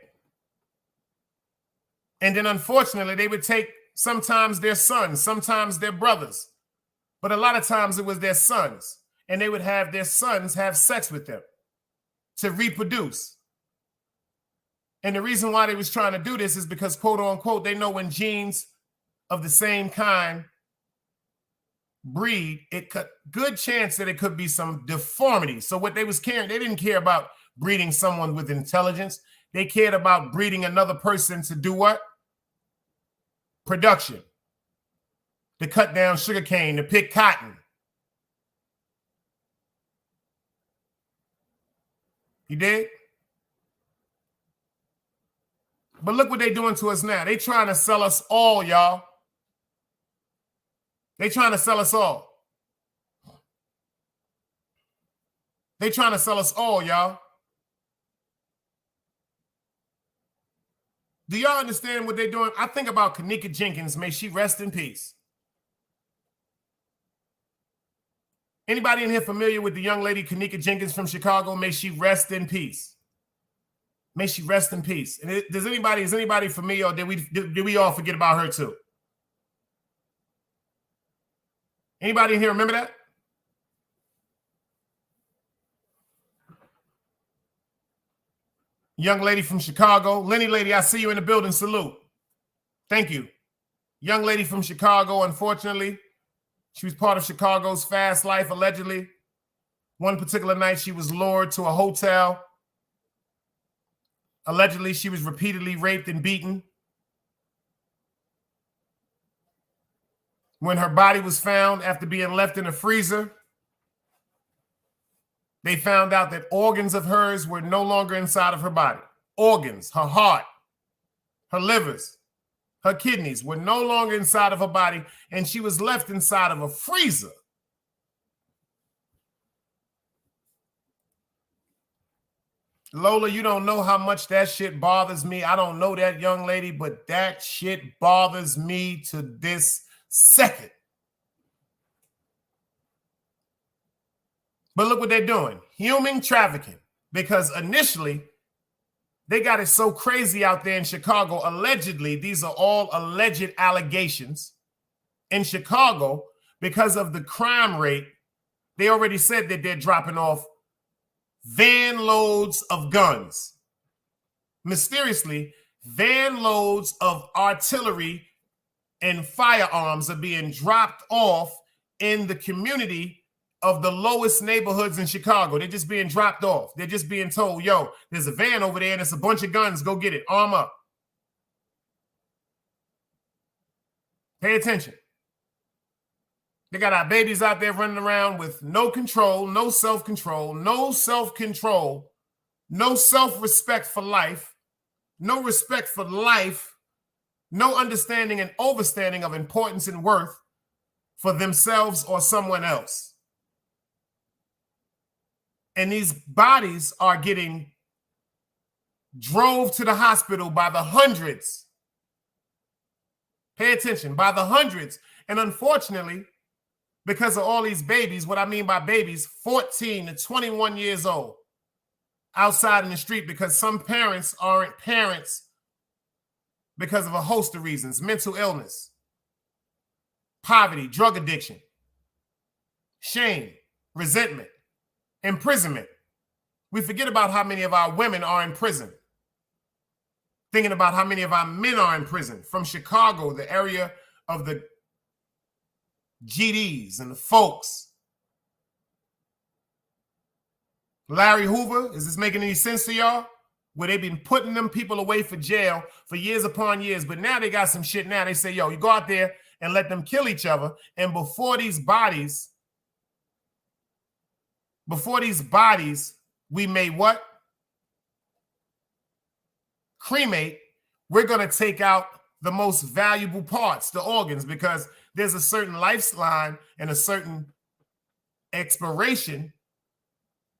And then unfortunately, they would take sometimes their sons, sometimes their brothers. But a lot of times it was their sons. And they would have their sons have sex with them to reproduce. And the reason why they was trying to do this is because, quote unquote, they know when genes of the same kind breed, it could good chance that it could be some deformity. So what they was caring, they didn't care about breeding someone with intelligence. They cared about breeding another person to do what? Production. To cut down sugarcane, to pick cotton. You did? But look what they're doing to us now. They trying to sell us all, y'all. They trying to sell us all. They trying to sell us all, y'all. Do y'all understand what they're doing? I think about Kanika Jenkins. May she rest in peace. Anybody in here familiar with the young lady Kanika Jenkins from Chicago? May she rest in peace. May she rest in peace. And is anybody familiar, or did we all forget about her too? Anybody in here remember that? Young lady from Chicago. Lenny lady, I see you in the building. Salute. Thank you. Young lady from Chicago, unfortunately, she was part of Chicago's fast life, allegedly. One particular night, she was lured to a hotel. Allegedly, she was repeatedly raped and beaten. When her body was found after being left in a freezer, they found out that organs of hers were no longer inside of her body. Organs, her heart, her livers, her kidneys were no longer inside of her body, and she was left inside of a freezer. Lola, you don't know how much that shit bothers me. I don't know that young lady, but that shit bothers me to this second. But look what they're doing. Human trafficking. Because initially, They got it so crazy out there in Chicago. Allegedly, these are all alleged allegations in Chicago because of the crime rate. They already said that they're dropping off van loads of guns. Mysteriously, van loads of artillery and firearms are being dropped off in the community of the lowest neighborhoods in Chicago. They're just being dropped off. They're just being told, yo, there's a van over there and it's a bunch of guns. Go get it. Arm up. Pay attention. They got our babies out there running around with no control, no self-control, no self-control, no self-respect for life, no respect for life, no understanding and overstanding of importance and worth for themselves or someone else. And these bodies are getting drove to the hospital by the hundreds. Pay attention, by the hundreds. And unfortunately, because of all these babies, what I mean by babies, 14 to 21 years old, outside in the street because some parents aren't parents because of a host of reasons: mental illness, poverty, drug addiction, shame, resentment, imprisonment. We forget about how many of our women are in prison. Thinking about how many of our men are in prison from Chicago, the area of the GDs and the folks. Larry Hoover, is this making any sense to y'all? Where they've been putting them people away for jail for years upon years, but now they got some shit now. They say, yo, you go out there and let them kill each other. And before these bodies, we may what? Cremate. We're going to take out the most valuable parts, the organs, because there's a certain lifeline and a certain expiration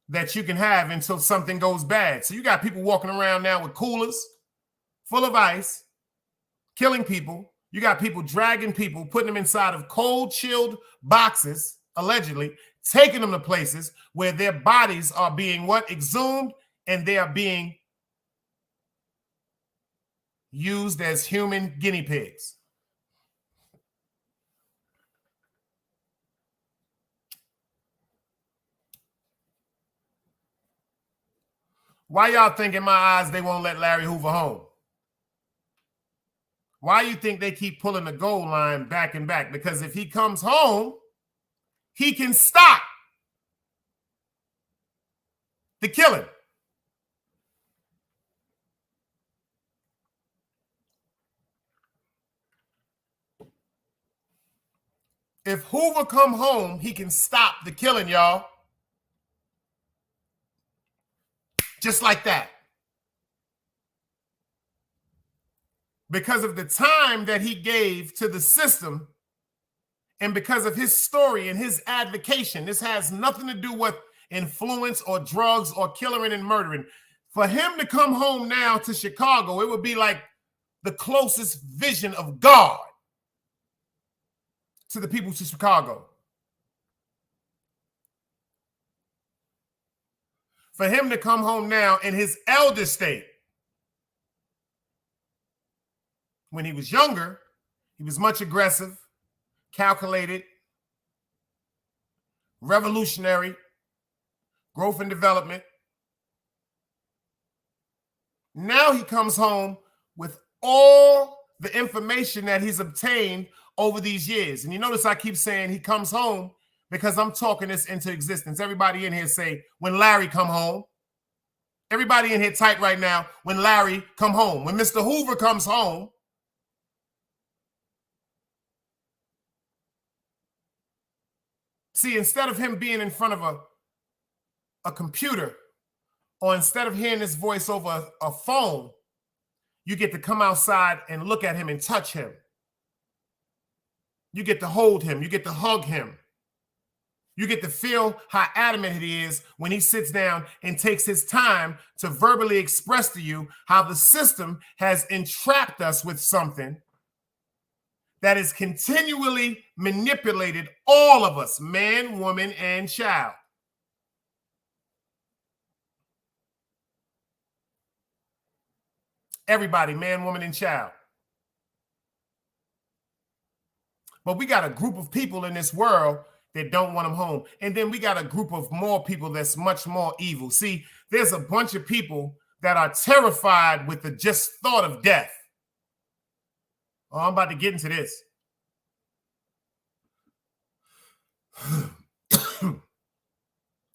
that you can have until something goes bad. So you got people walking around now with coolers full of ice, killing people. You got people dragging people, putting them inside of cold, chilled boxes, allegedly, taking them to places where their bodies are being what? Exhumed, and they are being used as human guinea pigs. Why y'all think in my eyes they won't let Larry Hoover home? Why you think they keep pulling the goal line back and back? Because if he comes home, he can stop the killing. If Hoover come home, he can stop the killing, y'all. Just like that. Because of the time that he gave to the system and because of his story and his advocation. This has nothing to do with influence or drugs or killing and murdering. For him to come home now to Chicago, it would be like the closest vision of God to the people to Chicago. For him to come home now in his elder state. When he was younger, he was much aggressive, calculated, revolutionary, growth and development. Now he comes home with all the information that he's obtained over these years. And you notice I keep saying he comes home because I'm talking this into existence. Everybody in here say, when Larry come home. Everybody in here type right now, when Larry come home. When Mr. Hoover comes home. See, instead of him being in front of a computer, or instead of hearing his voice over a phone, you get to come outside and look at him and touch him. You get to hold him. You get to hug him. You get to feel how adamant he is when he sits down and takes his time to verbally express to you how the system has entrapped us with something that is continually manipulated all of us, man, woman, and child. Everybody, man, woman, and child. But we got a group of people in this world that don't want them home. And then we got a group of more people that's much more evil. See, there's a bunch of people that are terrified with the just thought of death. Oh, I'm about to get into this.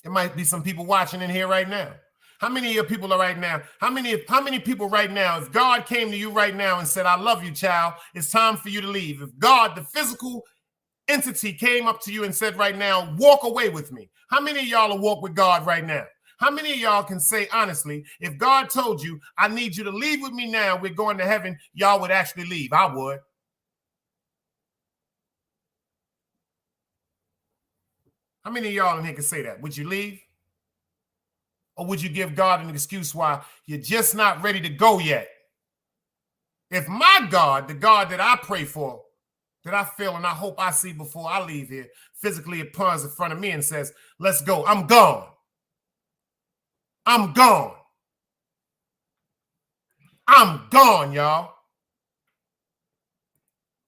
There might be some people watching in here right now. How many of your people are right now? How many people right now, if God came to you right now and said, I love you, child, it's time for you to leave. If God, the physical entity, came up to you and said right now, walk away with me. How many of y'all will walk with God right now? How many of y'all can say honestly, if God told you, I need you to leave with me now, we're going to heaven, y'all would actually leave? I would. How many of y'all in here can say that? Would you leave? Or would you give God an excuse why you're just not ready to go yet? If my God, the God that I pray for, that I feel and I hope I see before I leave here, physically appears in front of me and says, let's go, I'm gone. I'm gone. I'm gone, y'all.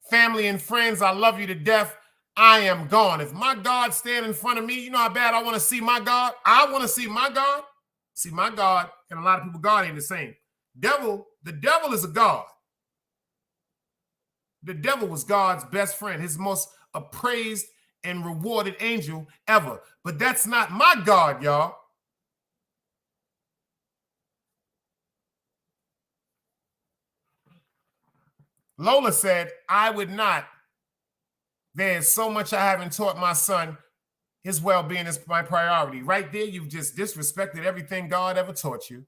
Family and friends, I love you to death. I am gone. If my God stand in front of me, you know how bad I want to see my God? I want to see my God. See, my God and a lot of people, God ain't the same. The devil is a God. The devil was God's best friend, his most appraised and rewarded angel ever. But that's not my God, y'all. Lola said, I would not. There's so much I haven't taught my son. His well-being is my priority. Right there, you've just disrespected everything God ever taught you.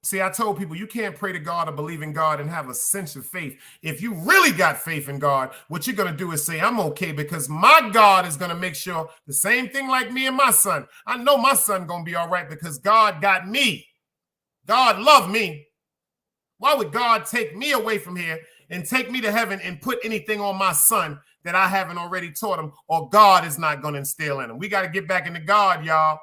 See, I told people you can't pray to God or believe in God and have a sense of faith. If you really got faith in God, what you're going to do is say, I'm okay because my God is going to make sure the same thing like me and my son. I know my son going to be all right because God got me. God loved me. Why would God take me away from here and take me to heaven and put anything on my son that I haven't already taught him or God is not going to instill in him? We got to get back into God, y'all.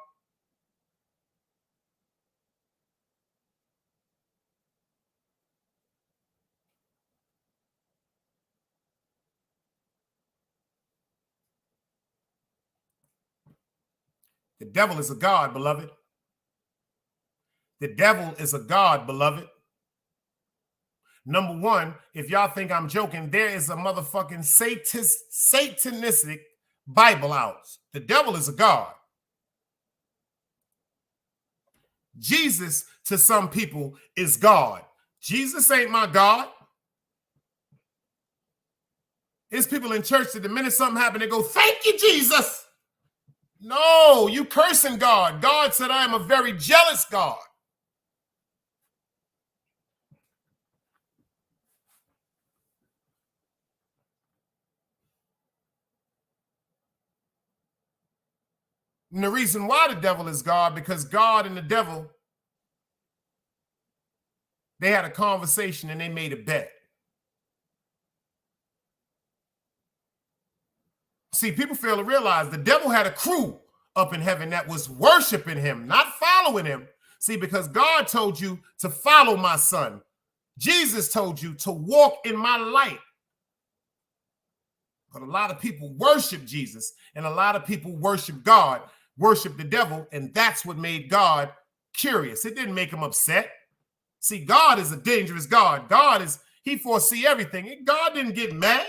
The devil is a God, beloved. The devil is a God, beloved. Number one, if y'all think I'm joking, there is a motherfucking satanistic Bible out. The devil is a God. Jesus, to some people, is God. Jesus ain't my God. There's people in church that the minute something happened, they go, thank you, Jesus. No, you cursing God. God said, I am a very jealous God. And the reason why the devil is God, because God and the devil, they had a conversation and they made a bet. See, people fail to realize the devil had a crew up in heaven that was worshiping him, not following him. See, because God told you to follow my son. Jesus told you to walk in my light. But a lot of people worship Jesus and a lot of people worship God, worship the devil, and that's what made God curious. It didn't make him upset. See, God is a dangerous God. He foresee everything. God didn't get mad.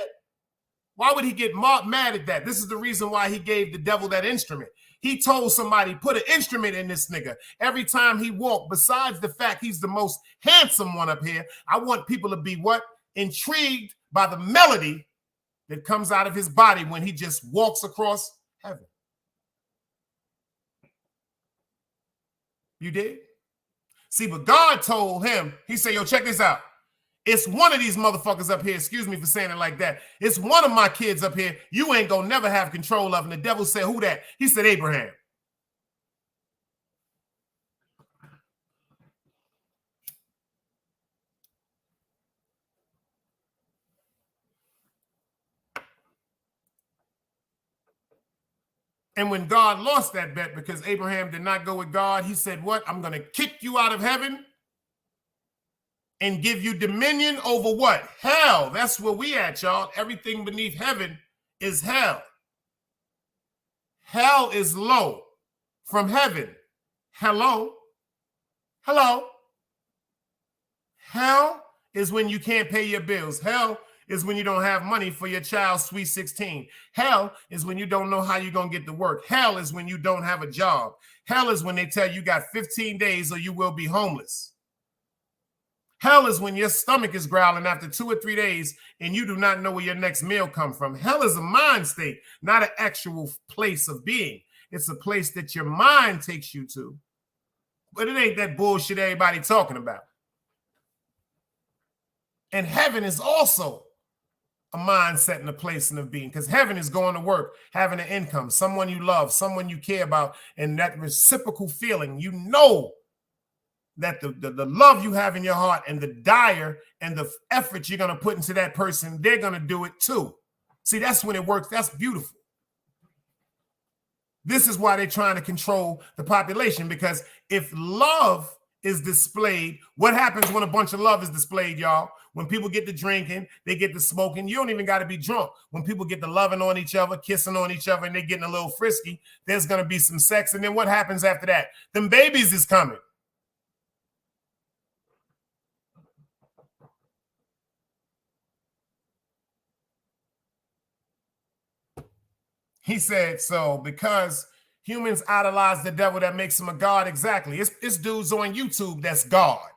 Why would he get mad at that? This is the reason why he gave the devil that instrument. He told somebody, put an instrument in this nigga. Every time he walked, besides the fact he's the most handsome one up here, I want people to be what? Intrigued by the melody that comes out of his body when he just walks across heaven. You did? See, but God told him, he said, yo, check this out. It's one of these motherfuckers up here. Excuse me for saying it like that. It's one of my kids up here. You ain't gonna never have control of. And the devil said, who that? He said, Abraham. And when God lost that bet because Abraham did not go with God, he said, what? I'm going to kick you out of heaven and give you dominion over what? Hell. That's where we at, y'all. Everything beneath heaven is hell. Hell is low from heaven. Hello? Hello? Hell is when you can't pay your bills. Hell is when you don't have money for your child's sweet 16. Hell is when you don't know how you're going to get to work. Hell is when you don't have a job. Hell is when they tell you got 15 days or you will be homeless. Hell is when your stomach is growling after 2 or 3 days and you do not know where your next meal comes from. Hell is a mind state, not an actual place of being. It's a place that your mind takes you to. But it ain't that bullshit everybody talking about. And heaven is also a mindset and a place and of being, because heaven is going to work, having an income, someone you love, someone you care about, and that reciprocal feeling. You know that the love you have in your heart and the desire and the effort you're going to put into that person, they're going to do it too. See, that's when it works. That's beautiful. This is why they're trying to control the population, because if love is displayed, what happens when a bunch of love is displayed, y'all? When people get to drinking, they get to smoking, you don't even got to be drunk. When people get to loving on each other, kissing on each other, and they're getting a little frisky, there's going to be some sex. And then what happens after that? Them babies is coming. He said, so because humans idolize the devil, that makes him a god. Exactly. It's dudes on YouTube that's God.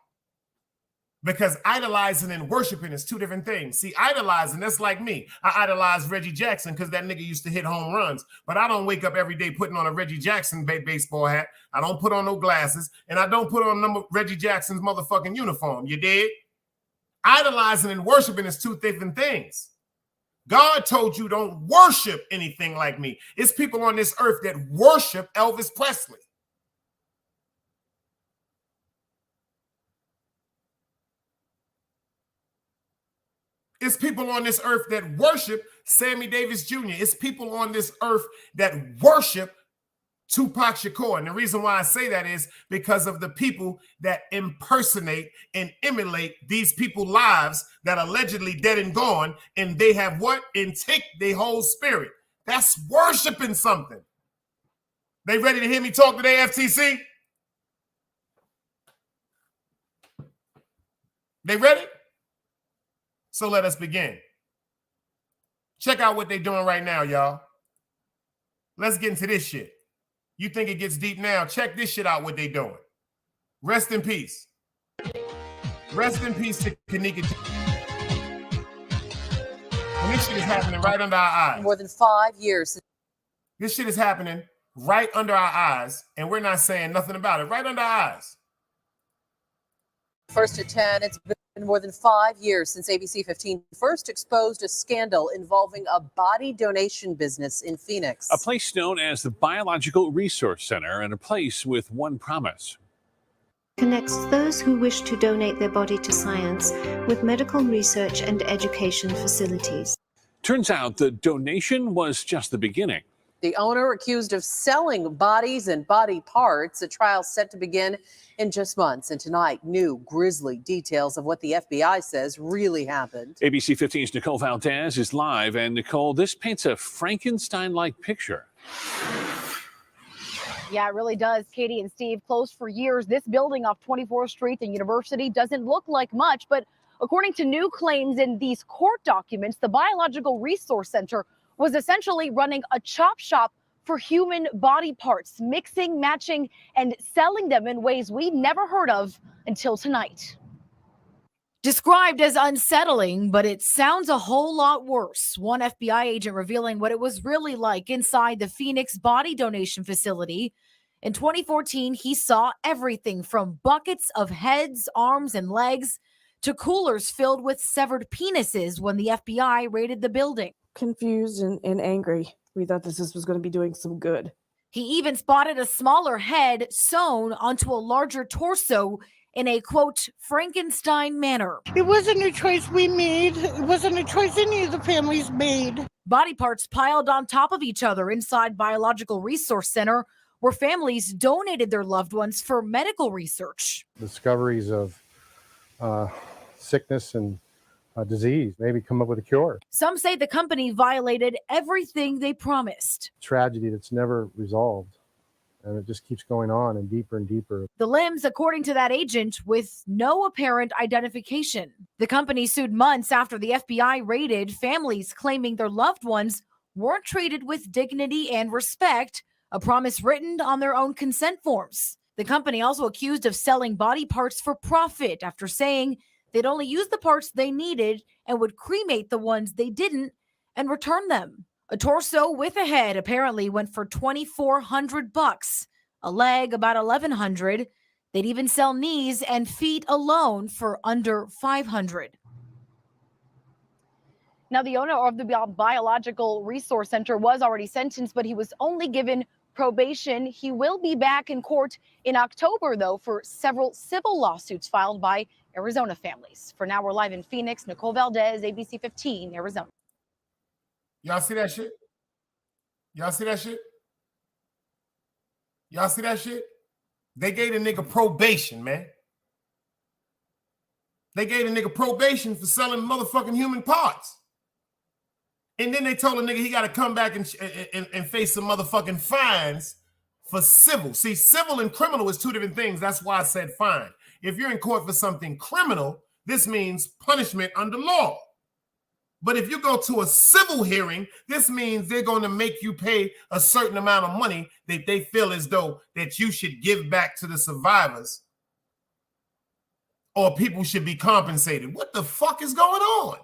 Because idolizing and worshiping is two different things. See, idolizing, that's like me. I idolize Reggie Jackson because that nigga used to hit home runs. But I don't wake up every day putting on a Reggie Jackson baseball hat. I don't put on no glasses. And I don't put on Reggie Jackson's motherfucking uniform. You dig? Idolizing and worshiping is two different things. God told you don't worship anything like me. It's people on this earth that worship Elvis Presley. It's people on this earth that worship Sammy Davis Jr. It's people on this earth that worship Tupac Shakur. And the reason why I say that is because of the people that impersonate and emulate these people's lives that are allegedly dead and gone, and they have what? And take their whole spirit. That's worshiping something. They ready to hear me talk today, FTC? They ready? So let us begin. Check out what they're doing right now, y'all. Let's get into this shit. You think it gets deep now? Check this shit out, what they doing. Rest in peace. Rest in peace to Kanika. And this shit is happening right under our eyes. More than 5 years. This shit is happening right under our eyes, and we're not saying nothing about it. Right under our eyes. First at 10, it's been more than 5 years since ABC 15 first exposed a scandal involving a body donation business in Phoenix. A place known as the Biological Resource Center, and a place with one promise. Connects those who wish to donate their body to science with medical research and education facilities. Turns out the donation was just the beginning. The owner accused of selling bodies and body parts. A trial set to begin in just months. And tonight, new grisly details of what the FBI says really happened. ABC 15's Nicole Valdez is live. And Nicole, this paints a Frankenstein-like picture. Yeah, it really does. Katie and Steve, closed for years. This building off 24th Street, the university, doesn't look like much. But according to new claims in these court documents, the Biological Resource Center was essentially running a chop shop for human body parts, mixing, matching, and selling them in ways we never heard of until tonight. Described as unsettling, but it sounds a whole lot worse. One FBI agent revealing what it was really like inside the Phoenix body donation facility. In 2014, he saw everything from buckets of heads, arms, and legs to coolers filled with severed penises when the FBI raided the building. Confused and angry. We thought this was going to be doing some good. He even spotted a smaller head sewn onto a larger torso in a, quote, Frankenstein manner. It wasn't a choice we made. It wasn't a choice any of the families made. Body parts piled on top of each other inside Biological Resource Center, where families donated their loved ones for medical research. Discoveries of sickness and disease, maybe come up with a cure. Some say the company violated everything they promised. Tragedy that's never resolved, and it just keeps going on and deeper. The limbs, according to that agent, with no apparent identification. The company sued months after the FBI raided families claiming their loved ones weren't treated with dignity and respect, a promise written on their own consent forms. The company also accused of selling body parts for profit after saying they'd only use the parts they needed and would cremate the ones they didn't and return them. A torso with a head apparently went for $2,400, a leg about $1,100. They'd even sell knees and feet alone for under $500. Now, the owner of the Biological Resource Center was already sentenced, but he was only given probation. He will be back in court in October, though, for several civil lawsuits filed by Arizona families. For now, we're live in Phoenix. Nicole Valdez, ABC 15, Arizona. Y'all see that shit? Y'all see that shit? Y'all see that shit? They gave the nigga probation, man. They gave the nigga probation for selling motherfucking human parts. And then they told the nigga he got to come back and face some motherfucking fines for civil. See, civil and criminal is two different things. That's why I said fine. If you're in court for something criminal, this means punishment under law. But if you go to a civil hearing, this means they're going to make you pay a certain amount of money that they feel as though that you should give back to the survivors, or people should be compensated. What the fuck is going on?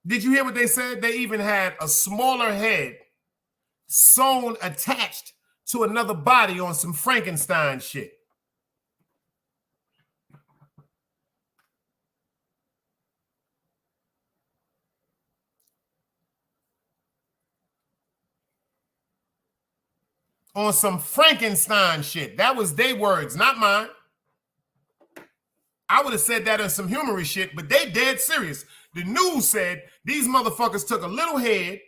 Did you hear what they said? They even had a smaller head sewn attached to another body on some Frankenstein shit. On some Frankenstein shit. That was their words, not mine. I would have said that on some humorous shit, but they dead serious. The news said these motherfuckers took a little head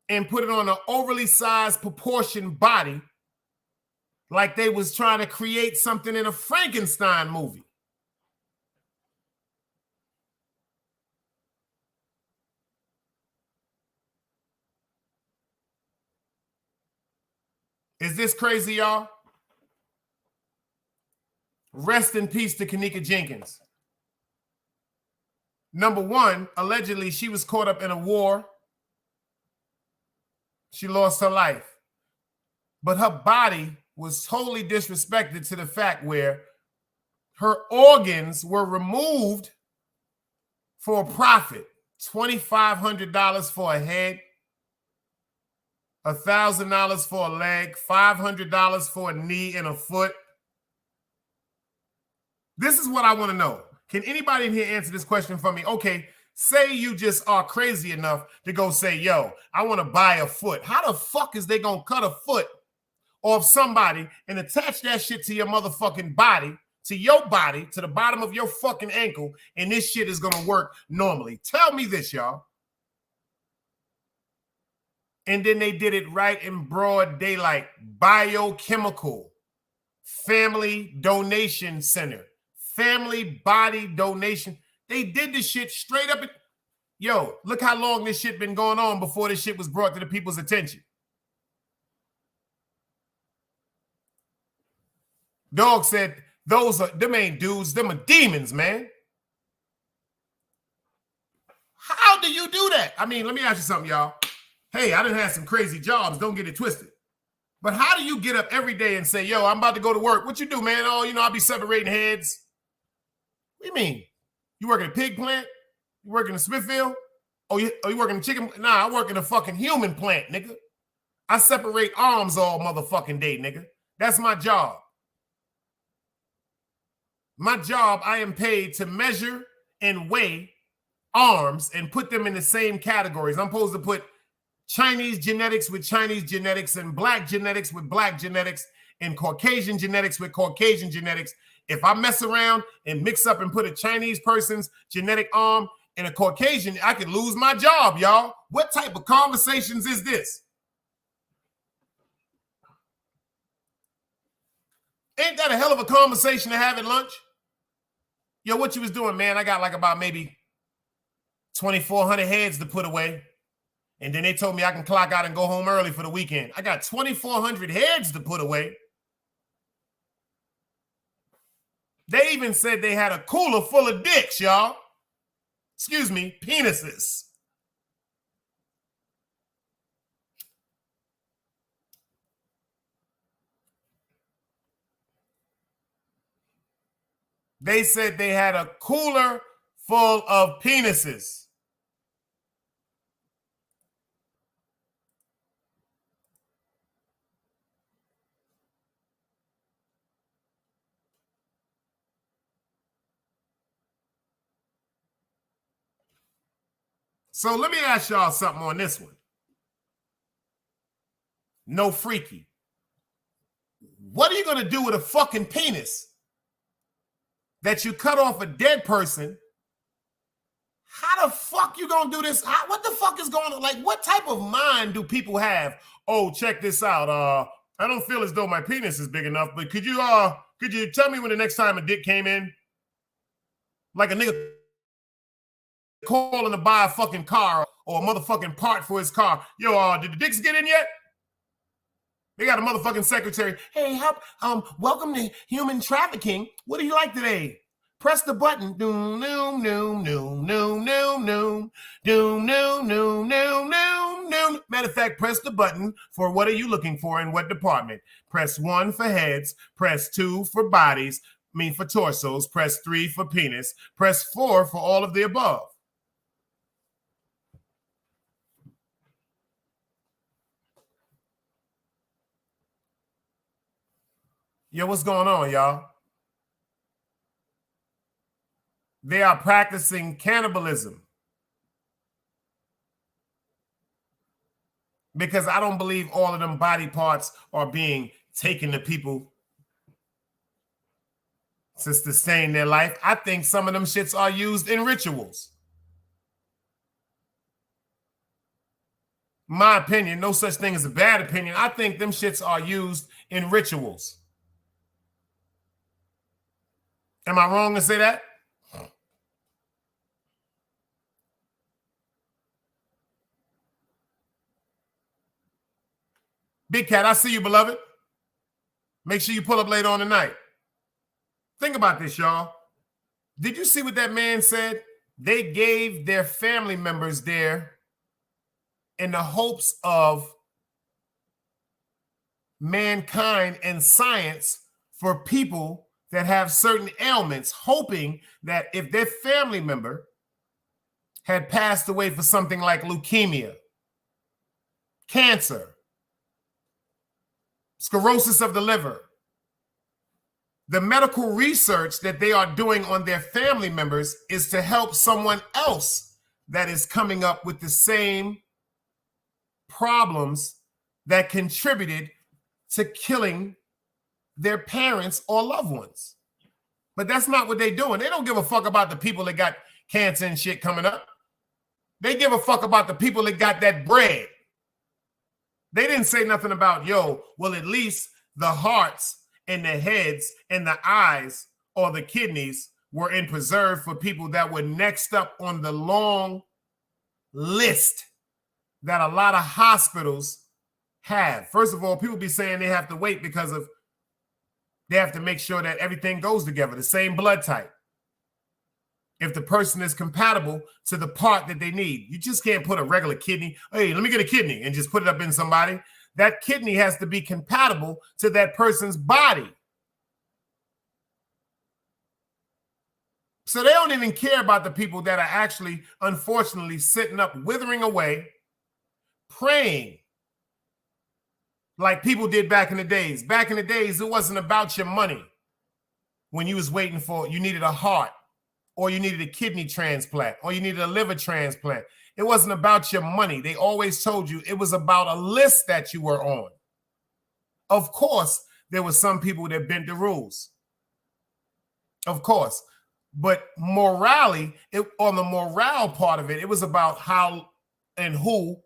and put it on an overly sized proportioned body like they was trying to create something in a Frankenstein movie. Is this crazy, y'all? Rest in peace to Kanika Jenkins. Number one, allegedly, she was caught up in a war. She lost her life. But her body was totally disrespected to the fact where her organs were removed for a profit. $2,500 for a head, $1,000 for a leg, $500 for a knee and a foot. This is what I want to know. Can anybody in here answer this question for me? Okay, say you just are crazy enough to go say, yo, I want to buy a foot. How the fuck is they going to cut a foot off somebody and attach that shit to your motherfucking body, to your body, to the bottom of your fucking ankle, and this shit is going to work normally? Tell me this, y'all. And then they did it right in broad daylight. Biochemical Family Donation Center. Family Body Donation. They did this shit straight up. Yo, look how long this shit been going on before this shit was brought to the people's attention. Dog said, them ain't dudes, them are demons, man. How do you do that? I mean, let me ask you something, y'all. Hey, I done had some crazy jobs. Don't get it twisted. But how do you get up every day and say, yo, I'm about to go to work? What you do, man? Oh, I'll be separating heads. What do you mean? You work in a pig plant? You work in a Smithfield? Oh, you work in a chicken? Nah, I work in a fucking human plant, nigga. I separate arms all motherfucking day, nigga. That's my job. My job, I am paid to measure and weigh arms and put them in the same categories. I'm supposed to put Chinese genetics with Chinese genetics and black genetics with black genetics and Caucasian genetics with Caucasian genetics if I mess around and mix up and put a Chinese person's genetic arm in a Caucasian, I could lose my job, y'all. What type of conversations is this? Ain't that a hell of a conversation to have at lunch? Yo, what you was doing, man? I got like about maybe 2,400 heads to put away. And then they told me I can clock out and go home early for the weekend. I got 2,400 heads to put away. They even said they had a cooler full of dicks, y'all. Excuse me, penises. They said they had a cooler full of penises. So let me ask y'all something on this one. No freaky. What are you going to do with a fucking penis that you cut off a dead person? How the fuck you going to do this? What the fuck is going on? Like, what type of mind do people have? Oh, check this out. I don't feel as though my penis is big enough, but could you tell me when the next time a dick came in? Like a nigga calling to buy a fucking car or a motherfucking part for his car. Yo, did the dicks get in yet? They got a motherfucking secretary. Hey, welcome to human trafficking. What do you like today? Press the button. Doom, doom, doom, doom, doom, doom, doom, doom, doom, doom, doom, doom, doom. Matter of fact, press the button for what are you looking for in what department. Press 1 for heads. Press 2 for bodies. For torsos. Press 3 for penis. Press 4 for all of the above. Yo, what's going on, y'all? They are practicing cannibalism. Because I don't believe all of them body parts are being taken to people to sustain their life. I think some of them shits are used in rituals. My opinion, no such thing as a bad opinion. I think them shits are used in rituals. Am I wrong to say that? Big Cat, I see you, beloved. Make sure you pull up later on tonight. Think about this, y'all. Did you see what that man said? They gave their family members there in the hopes of mankind and science for people that have certain ailments, hoping that if their family member had passed away for something like leukemia, cancer, sclerosis of the liver, the medical research that they are doing on their family members is to help someone else that is coming up with the same problems that contributed to killing their parents or loved ones. But that's not what they're doing. They don't give a fuck about the people that got cancer and shit coming up. They give a fuck about the people that got that bread. They didn't say nothing about, well, at least the hearts and the heads and the eyes or the kidneys were in preserve for people that were next up on the long list that a lot of hospitals have. First of all, people be saying they have to wait because of they have to make sure that everything goes together, the same blood type. If the person is compatible to the part that they need. You just can't put a regular kidney, hey, let me get a kidney and just put it up in somebody. That kidney has to be compatible to that person's body. So they don't even care about the people that are actually, unfortunately, sitting up, withering away, praying like people did back in the days. Back in the days, it wasn't about your money when you was waiting for, you needed a heart, or you needed a kidney transplant, or you needed a liver transplant. It wasn't about your money. They always told you it was about a list that you were on. Of course, there were some people that bent the rules. of course. But morally, on the morale part of it, it was about how and who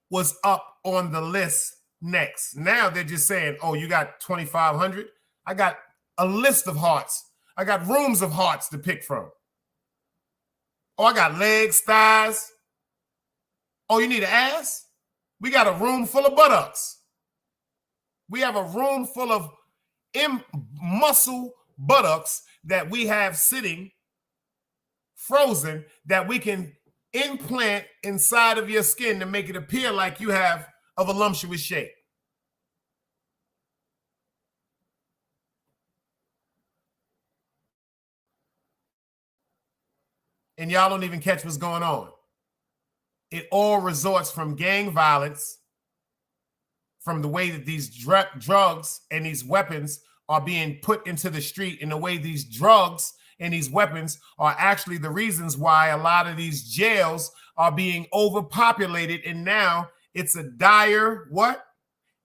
was up on the list next. Now they're just saying, oh, you got 2,500? I got a list of hearts. I got rooms of hearts to pick from. Oh, I got legs, thighs. Oh, you need an ass? We got a room full of buttocks. We have a room full of muscle buttocks that we have sitting frozen that we can implant inside of your skin to make it appear like you have a voluptuous shape. And y'all don't even catch what's going on. It all resorts from gang violence, from the way that these drugs and these weapons are being put into the street, and the way these drugs and these weapons are actually the reasons why a lot of these jails are being overpopulated. And now it's a dire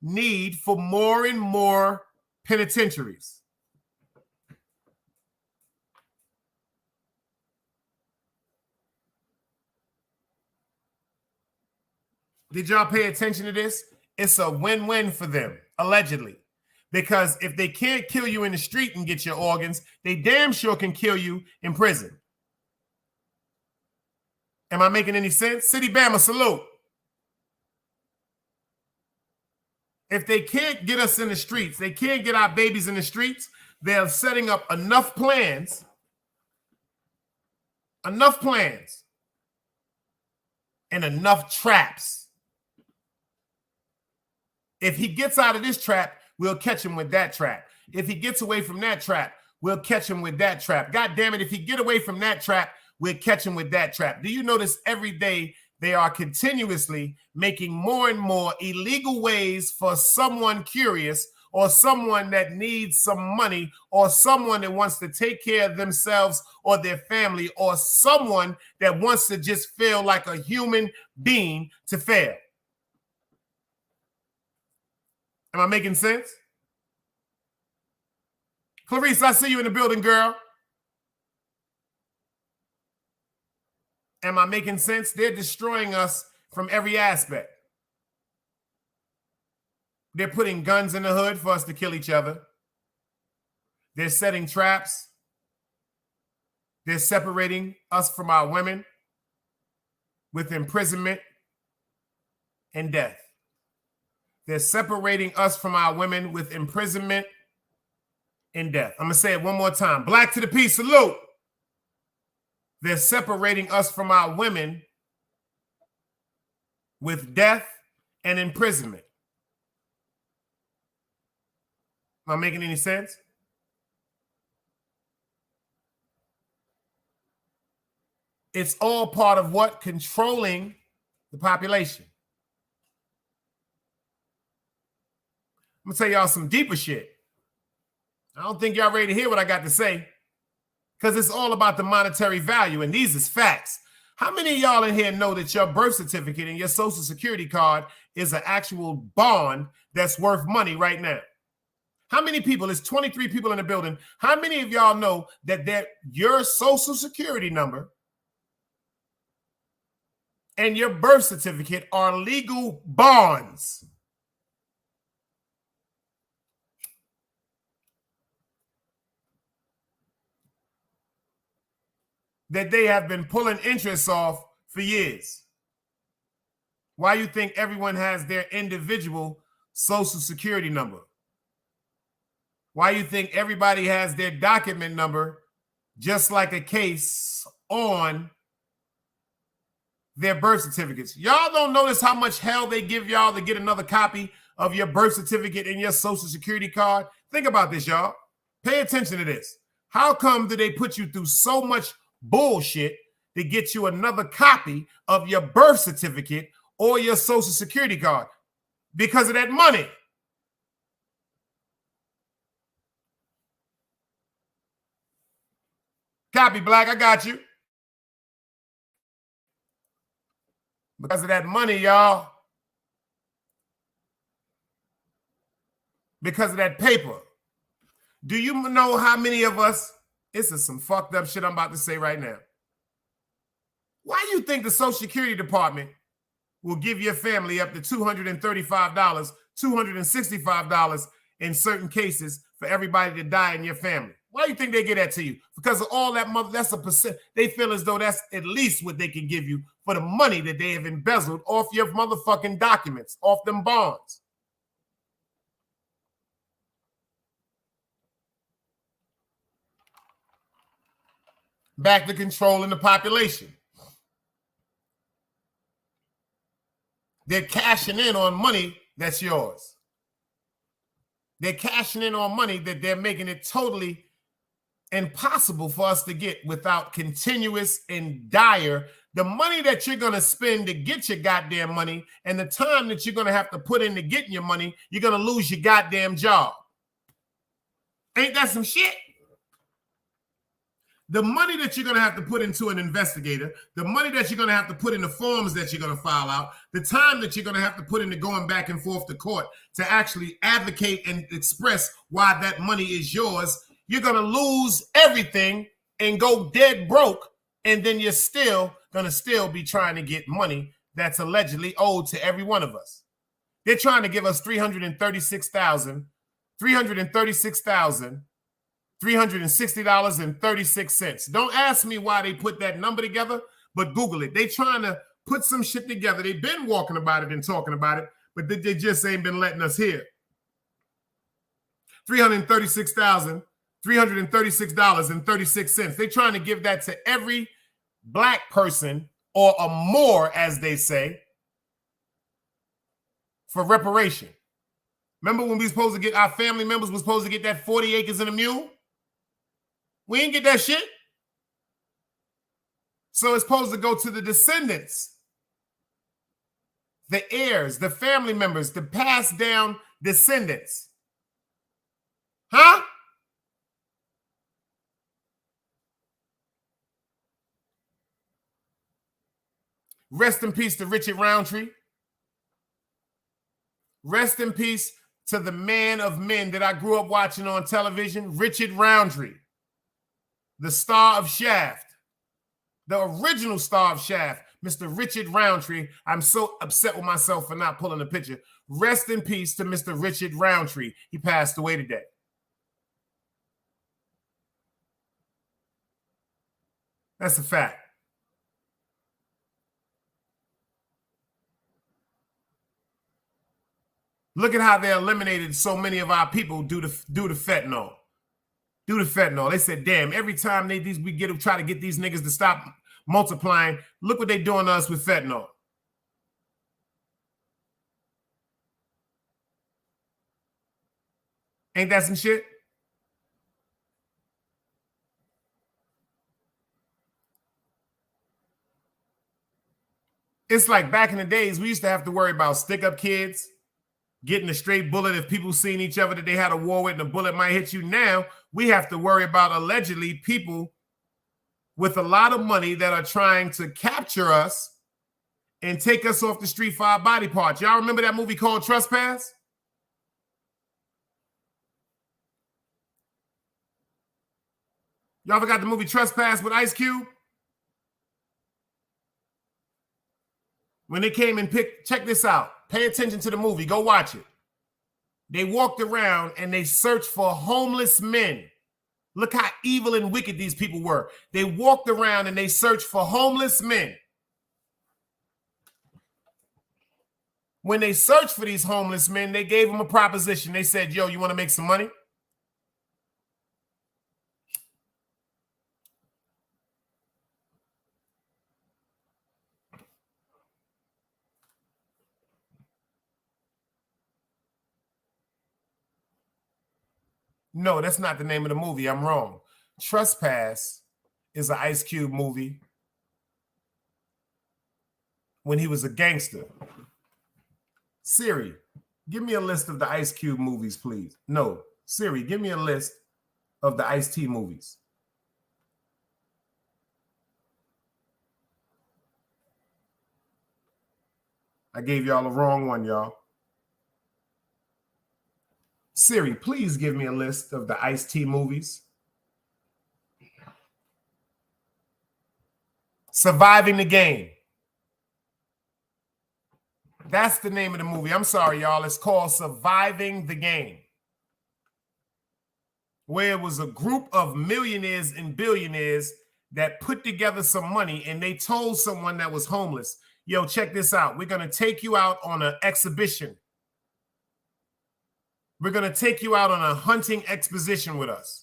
need for more and more penitentiaries. Did y'all pay attention to this? It's a win-win for them, allegedly. Because if they can't kill you in the street and get your organs, they damn sure can kill you in prison. Am I making any sense? City Bama, salute. If they can't get us in the streets, they can't get our babies in the streets, they're setting up enough plans, and enough traps. If he gets out of this trap, we'll catch him with that trap. If he gets away from that trap, we'll catch him with that trap. God damn it, if he get away from that trap, we'll catch him with that trap. Do you notice every day they are continuously making more and more illegal ways for someone curious, or someone that needs some money, or someone that wants to take care of themselves or their family, or someone that wants to just feel like a human being to fail? Am I making sense? Clarice, I see you in the building, girl. Am I making sense? They're destroying us from every aspect. They're putting guns in the hood for us to kill each other. They're setting traps. They're separating us from our women with imprisonment and death. They're separating us from our women with imprisonment and death. I'm going to say it one more time. Black to the peace, salute. They're separating us from our women with death and imprisonment. Am I making any sense? It's all part of what? Controlling the population. I'm gonna tell y'all some deeper shit. I don't think y'all ready to hear what I got to say, because it's all about the monetary value, and these is facts. How many of y'all in here know that your birth certificate and your social security card is an actual bond that's worth money right now? How many people? It's 23 people in the building. How many of y'all know that your social security number and your birth certificate are legal bonds? That they have been pulling interest off for years. Why you think everyone has their individual social security number? Why you think everybody has their document number just like a case on their birth certificates? Y'all don't notice how much hell they give y'all to get another copy of your birth certificate and your social security card? Think about this, y'all. Pay attention to this. How come do they put you through so much bullshit to get you another copy of your birth certificate or your social security card? Because of that money. Copy, Black, I got you. Because of that money, y'all. Because of that paper. Do you know how many of us This is some fucked up shit I'm about to say right now. Why do you think the Social Security Department will give your family up to $235, $265 in certain cases for everybody to die in your family? Why do you think they get that to you? Because of all that mother, that's a percent. They feel as though that's at least what they can give you for the money that they have embezzled off your motherfucking documents, off them bonds. Back to controlling the population. They're cashing in on money that's yours. They're cashing in on money that they're making it totally impossible for us to get without continuous and dire. The money that you're going to spend to get your goddamn money and the time that you're going to have to put into getting your money, you're going to lose your goddamn job. Ain't that some shit? The money that you're going to have to put into an investigator, the money that you're going to have to put in the forms that you're going to file out, the time that you're going to have to put into going back and forth to court to actually advocate and express why that money is yours, you're going to lose everything and go dead broke, and then you're still going to be trying to get money that's allegedly owed to every one of us. They're trying to give us $360.36. Don't ask me why they put that number together, but Google it. They trying to put some shit together. They've been walking about it and talking about it, but they just ain't been letting us hear. $336.36. They're trying to give that to every black person or a more, as they say, for reparation. Remember when we were supposed to get, our family members were supposed to get that 40 acres and a mule? We ain't get that shit. So it's supposed to go to the descendants, the heirs, the family members, the passed down descendants. Huh? Rest in peace to Richard Roundtree. Rest in peace to the man of men that I grew up watching on television, Richard Roundtree, the star of Shaft, the original star of Shaft, Mr. Richard Roundtree. I'm so upset with myself for not pulling a picture. Rest in peace to Mr. Richard Roundtree. He passed away today. That's a fact. Look at how they eliminated so many of our people due to fentanyl. Due to fentanyl. They said, damn, every time we try to get these niggas to stop multiplying, look what they doing to us with fentanyl. Ain't that some shit? It's like back in the days, we used to have to worry about stick-up kids, getting a straight bullet if people seen each other that they had a war with and a bullet might hit you. Now, we have to worry about allegedly people with a lot of money that are trying to capture us and take us off the street for our body parts. Y'all remember that movie called Trespass? Y'all ever got the movie Trespass with Ice Cube? When they came and check this out. Pay attention to the movie. Go watch it. They walked around and they searched for homeless men. Look how evil and wicked these people were. They walked around and they searched for homeless men. When they searched for these homeless men, they gave them a proposition. They said, yo, you want to make some money? No, that's not the name of the movie. I'm wrong. Trespass is an Ice Cube movie when he was a gangster. Siri, give me a list of the Ice Cube movies, please. No, Siri, give me a list of the Ice-T movies. I gave y'all the wrong one, y'all. Siri, please give me a list of the Ice-T movies. Surviving the Game. That's the name of the movie. I'm sorry, y'all. It's called Surviving the Game. Where it was a group of millionaires and billionaires that put together some money and they told someone that was homeless, yo, check this out. We're going to take you out on an exhibition. We're going to take you out on a hunting exposition with us.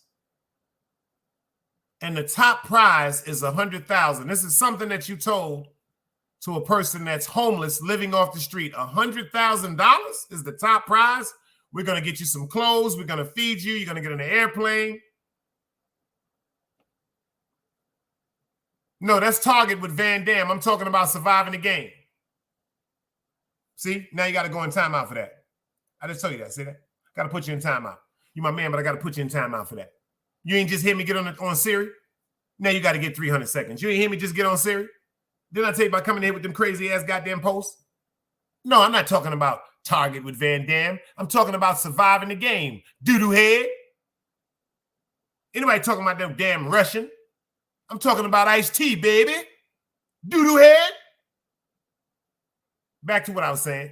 And the top prize is $100,000. This is something that you told to a person that's homeless living off the street. $100,000 is the top prize. We're going to get you some clothes. We're going to feed you. You're going to get on an airplane. No, that's Target with Van Damme. I'm talking about Surviving the Game. See, now you got to go in timeout for that. I just told you that. See that? Got to put you in timeout. You my man, but I got to put you in timeout for that. You ain't just hear me get on Siri. Now you got to get 300 seconds. You ain't hear me just get on Siri. Didn't I tell you about coming here with them crazy ass goddamn posts? No, I'm not talking about Target with Van Damme. I'm talking about Surviving the Game. Doo-doo head. Anybody talking about them damn Russian? I'm talking about Ice-T, baby. Doo-doo head. Back to what I was saying.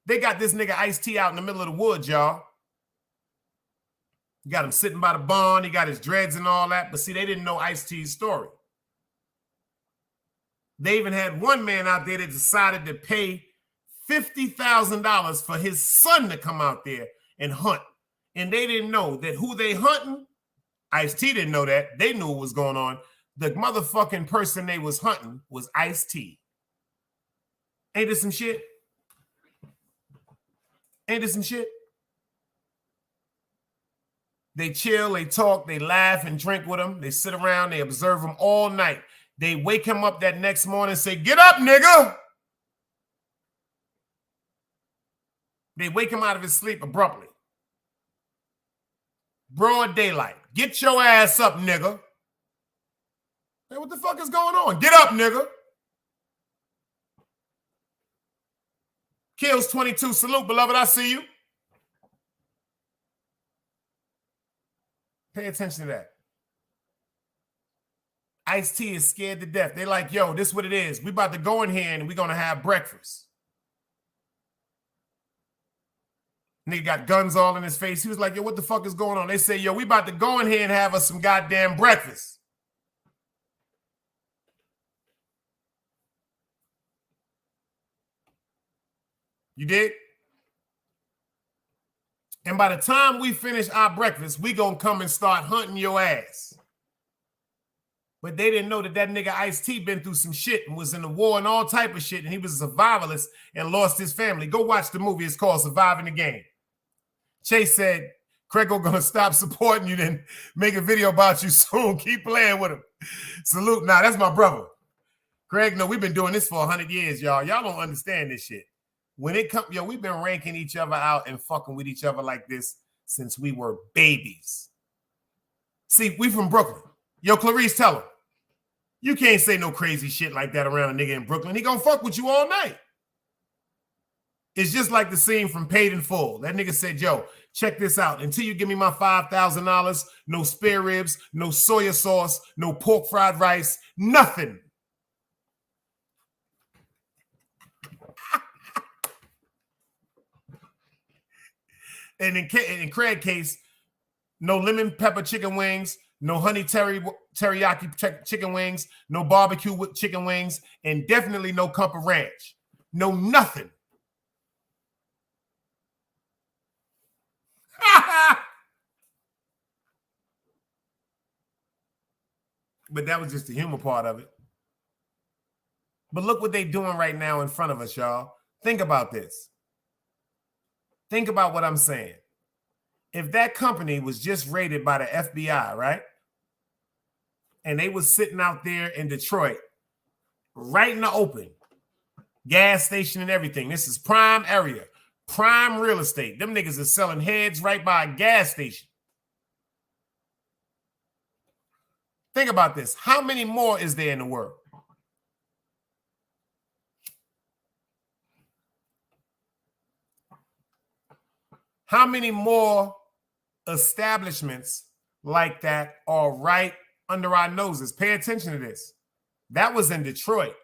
They got this nigga Ice-T out in the middle of the woods, y'all. You got him sitting by the barn. He got his dreads and all that. But see, they didn't know Ice-T's story. They even had one man out there that decided to pay $50,000 for his son to come out there and hunt. And they didn't know that who they hunting, Ice-T didn't know that. They knew what was going on. The motherfucking person they was hunting was Ice-T. Ain't this some shit? Ain't this some shit? They chill, they talk, they laugh and drink with him. They sit around, they observe him all night. They wake him up that next morning and say, get up, nigga. They wake him out of his sleep abruptly. Broad daylight. Get your ass up, nigga. Hey, what the fuck is going on? Get up, nigga. Kills 22. Salute, beloved. I see you. Pay attention to that. Ice-T is scared to death. They're like, yo, this is what it is. We about to go in here and we're going to have breakfast. Nigga got guns all in his face. He was like, yo, what the fuck is going on? They say, yo, we about to go in here and have us some goddamn breakfast. You did? And by the time we finish our breakfast, we gonna come and start hunting your ass. But they didn't know that nigga Ice-T been through some shit and was in the war and all type of shit, and he was a survivalist and lost his family. Go watch the movie. It's called Surviving the Game. Chase said, Craig gonna stop supporting you, then make a video about you soon. Keep playing with him. Salute. Nah, that's my brother. Craig, no, we've been doing this for 100 years, y'all. Y'all don't understand this shit. When it comes, yo, we've been ranking each other out and fucking with each other like this since we were babies. See, we from Brooklyn. Yo, Clarice, tell him. You can't say no crazy shit like that around a nigga in Brooklyn. He gonna fuck with you all night. It's just like the scene from Paid in Full. That nigga said, yo, check this out. Until you give me my $5,000, no spare ribs, no soya sauce, no pork fried rice, nothing. And in Craig's case, no lemon pepper chicken wings, no honey teriyaki chicken wings, no barbecue with chicken wings, and definitely no cup of ranch. No nothing. But that was just the humor part of it. But look what they're doing right now in front of us, y'all. Think about this. Think about what I'm saying. If that company was just raided by the FBI, right? And they was sitting out there in Detroit, right in the open, gas station and everything. This is prime area, prime real estate. Them niggas are selling heads right by a gas station. Think about this. How many more is there in the world? How many more establishments like that are right under our noses? Pay attention to this. That was in Detroit.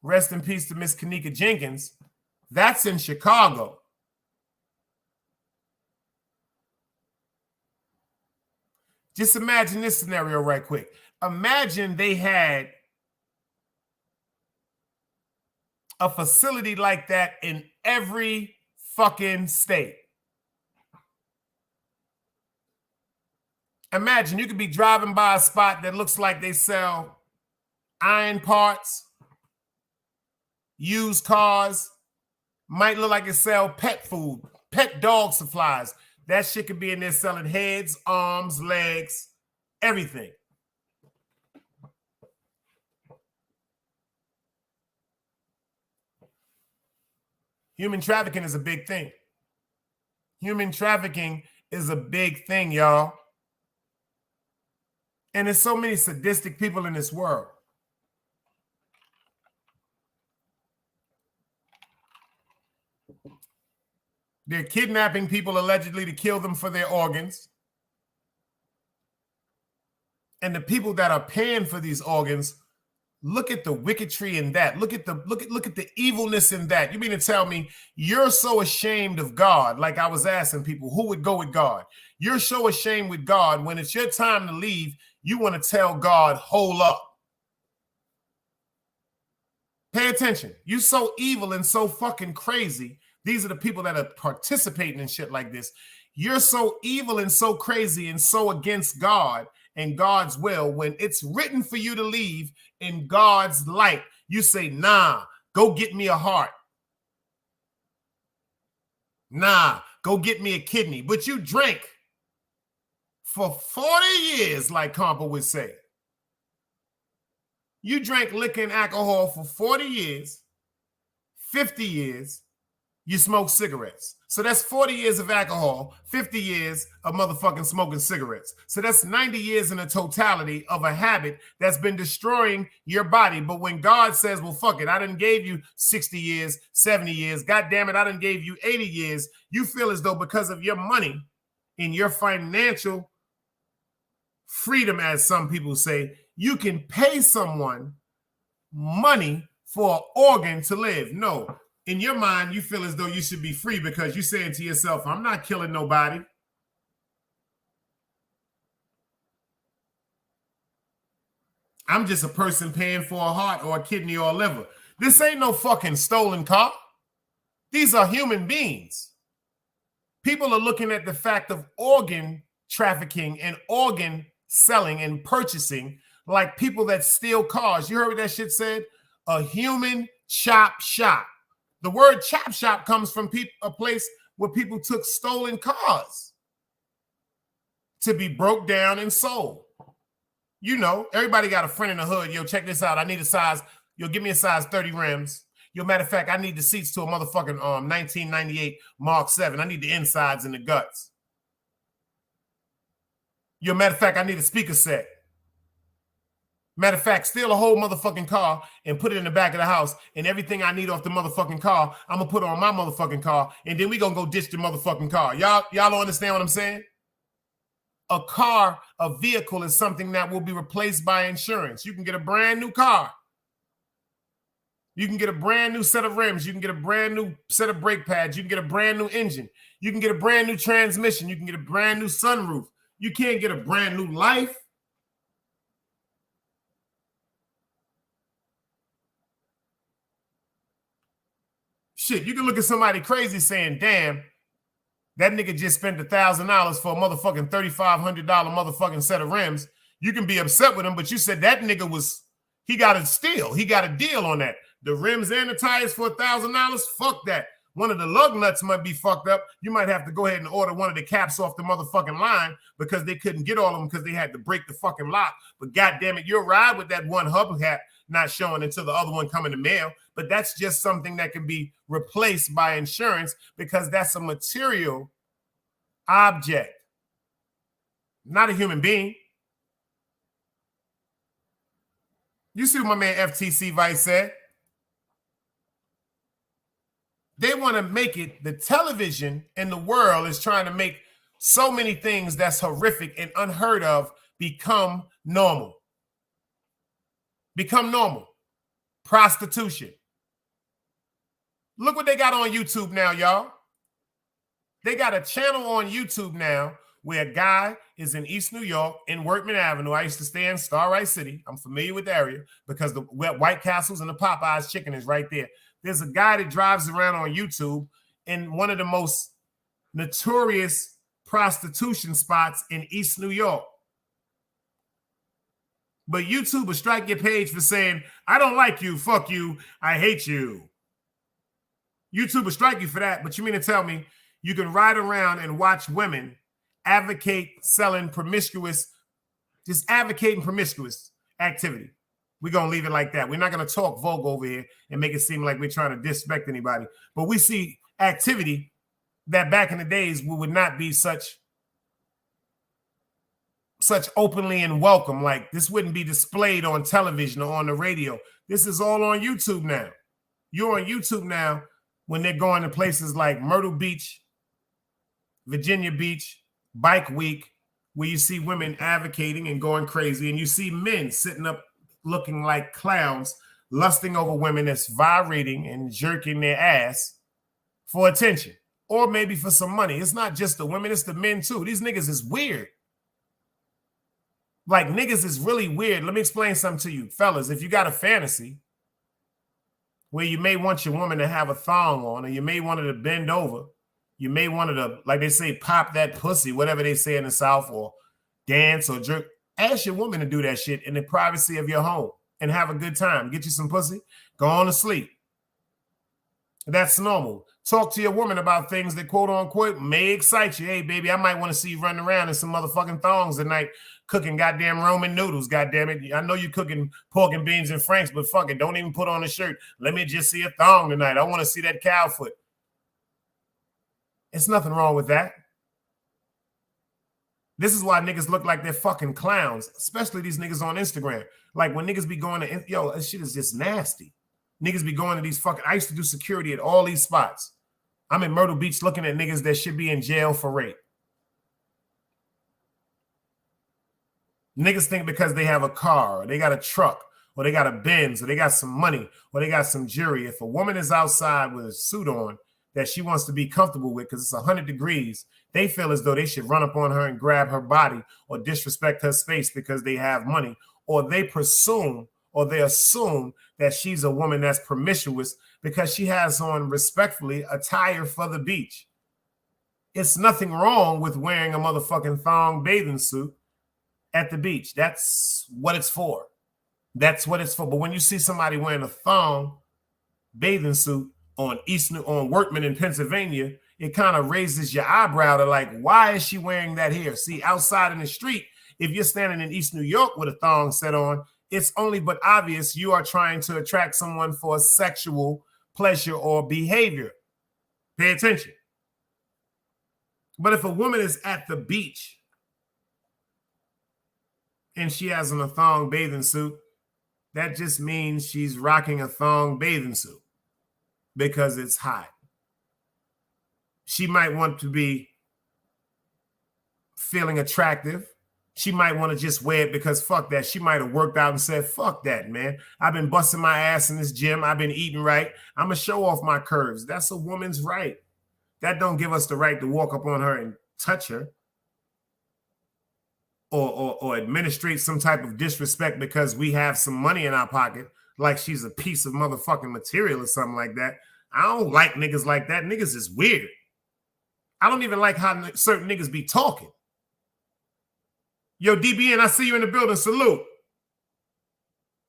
Rest in peace to Miss Kanika Jenkins. That's in Chicago. Just imagine this scenario right quick. Imagine they had a facility like that in every fucking state. Imagine you could be driving by a spot that looks like they sell iron parts, used cars, might look like it sell pet food, pet dog supplies. That shit could be in there selling heads, arms, legs, everything. Human trafficking is a big thing. Human trafficking is a big thing, y'all. And there's so many sadistic people in this world. They're kidnapping people allegedly to kill them for their organs. And the people that are paying for these organs, look at the wickedry in that. Look at the evilness in that. You mean to tell me you're so ashamed of God? Like I was asking people, who would go with God? You're so ashamed with God when it's your time to leave, you want to tell God, hold up. Pay attention. You're so evil and so fucking crazy. These are the people that are participating in shit like this. You're so evil and so crazy and so against God and God's will. When it's written for you to leave in God's light, you say, nah, go get me a heart. Nah, go get me a kidney. But you drink for 40 years, like Compa would say. You drank liquor and alcohol for 40 years, 50 years, you smoke cigarettes. So that's 40 years of alcohol, 50 years of motherfucking smoking cigarettes. So that's 90 years in a totality of a habit that's been destroying your body. But when God says, well, fuck it, I done gave you 60 years, 70 years, God damn it, I done gave you 80 years, you feel as though because of your money and your financial freedom, as some people say, you can pay someone money for an organ to live. No. In your mind, you feel as though you should be free because you're saying to yourself, I'm not killing nobody. I'm just a person paying for a heart or a kidney or a liver. This ain't no fucking stolen car. These are human beings. People are looking at the fact of organ trafficking and organ selling and purchasing like people that steal cars. You heard what that shit said? A human chop shop. The word chop shop comes from a place where people took stolen cars to be broke down and sold. You know, everybody got a friend in the hood. Yo, check this out. I need a size. Yo, give me a size 30 rims. Yo, matter of fact, I need the seats to a motherfucking 1998 Mark 7. I need the insides and the guts. Yo, matter of fact, I need a speaker set. Matter of fact, steal a whole motherfucking car and put it in the back of the house, and everything I need off the motherfucking car, I'm gonna put on my motherfucking car, and then we gonna go ditch the motherfucking car. Y'all don't understand what I'm saying? A car, a vehicle is something that will be replaced by insurance. You can get a brand new car. You can get a brand new set of rims. You can get a brand new set of brake pads. You can get a brand new engine. You can get a brand new transmission. You can get a brand new sunroof. You can't get a brand new life. Shit, you can look at somebody crazy saying, damn, that nigga just spent $1,000 for a motherfucking $3,500 motherfucking set of rims. You can be upset with him, but you said that nigga he got a steal. He got a deal on that. The rims and the tires for $1,000, fuck that. One of the lug nuts might be fucked up. You might have to go ahead and order one of the caps off the motherfucking line because they couldn't get all of them because they had to break the fucking lock. But goddamn it, you'll ride with that one hubcap not showing until the other one come in the mail. But that's just something that can be replaced by insurance because that's a material object, not a human being. You see what my man FTC Vice said? They want to make it, the television in the world is trying to make so many things that's horrific and unheard of become normal. Become normal. Prostitution. Look what they got on YouTube now, y'all. They got a channel on YouTube now where a guy is in East New York in Workman Avenue. I used to stay in Starlight City. I'm familiar with the area because the White Castles and the Popeyes chicken is right there. There's a guy that drives around on YouTube in one of the most notorious prostitution spots in East New York. But YouTube will strike your page for saying, I don't like you, fuck you, I hate you. YouTube will strike you for that, but you mean to tell me you can ride around and watch women advocate selling promiscuous, just advocating promiscuous activity. We're going to leave it like that. We're not going to talk Vogue over here and make it seem like we're trying to disrespect anybody. But we see activity that back in the days would not be such openly and welcome. Like this wouldn't be displayed on television or on the radio. This is all on YouTube now. You're on YouTube now when they're going to places like Myrtle Beach, Virginia Beach, Bike Week, where you see women advocating and going crazy, and you see men sitting up looking like clowns, lusting over women that's vibrating and jerking their ass for attention or maybe for some money. It's not just the women, it's the men too. These niggas is weird. Like niggas is really weird. Let me explain something to you. Fellas, if you got a fantasy where you may want your woman to have a thong on, or you may want her to bend over, you may want her to, like they say, pop that pussy, whatever they say in the South, or dance or jerk. Ask your woman to do that shit in the privacy of your home and have a good time. Get you some pussy, go on to sleep. That's normal. Talk to your woman about things that, quote unquote, may excite you. Hey, baby, I might want to see you running around in some motherfucking thongs tonight cooking goddamn Roman noodles, goddamn it. I know you cooking pork and beans and franks, but fuck it, don't even put on a shirt. Let me just see a thong tonight. I want to see that cow foot. There's nothing wrong with that. This is why niggas look like they're fucking clowns, especially these niggas on Instagram. Like when niggas be going to, yo, this shit is just nasty. Niggas be going to these fucking, I used to do security at all these spots. I'm in Myrtle Beach looking at niggas that should be in jail for rape. Niggas think because they have a car, or they got a truck, or they got a Benz, or they got some money, or they got some jewelry. If a woman is outside with a suit on that she wants to be comfortable with because it's 100 degrees, they feel as though they should run up on her and grab her body or disrespect her space because they have money, or they presume or they assume that she's a woman that's promiscuous because she has on, respectfully, attire for the beach. It's nothing wrong with wearing a motherfucking thong bathing suit at the beach. That's what it's for. That's what it's for. But when you see somebody wearing a thong bathing suit on Workman in Pennsylvania, it kind of raises your eyebrow to like, why is she wearing that here? See, outside in the street, if you're standing in East New York with a thong set on, it's only but obvious you are trying to attract someone for sexual pleasure or behavior. Pay attention. But if a woman is at the beach and she has on a thong bathing suit, that just means she's rocking a thong bathing suit because it's hot. She might want to be feeling attractive. She might want to just wear it because fuck that. She might have worked out and said, fuck that, man. I've been busting my ass in this gym. I've been eating right. I'm going to show off my curves. That's a woman's right. That don't give us the right to walk up on her and touch her or administrate some type of disrespect because we have some money in our pocket, like she's a piece of motherfucking material or something like that. I don't like niggas like that. Niggas is weird. I don't even like how certain niggas be talking. Yo, DBN, I see you in the building. Salute.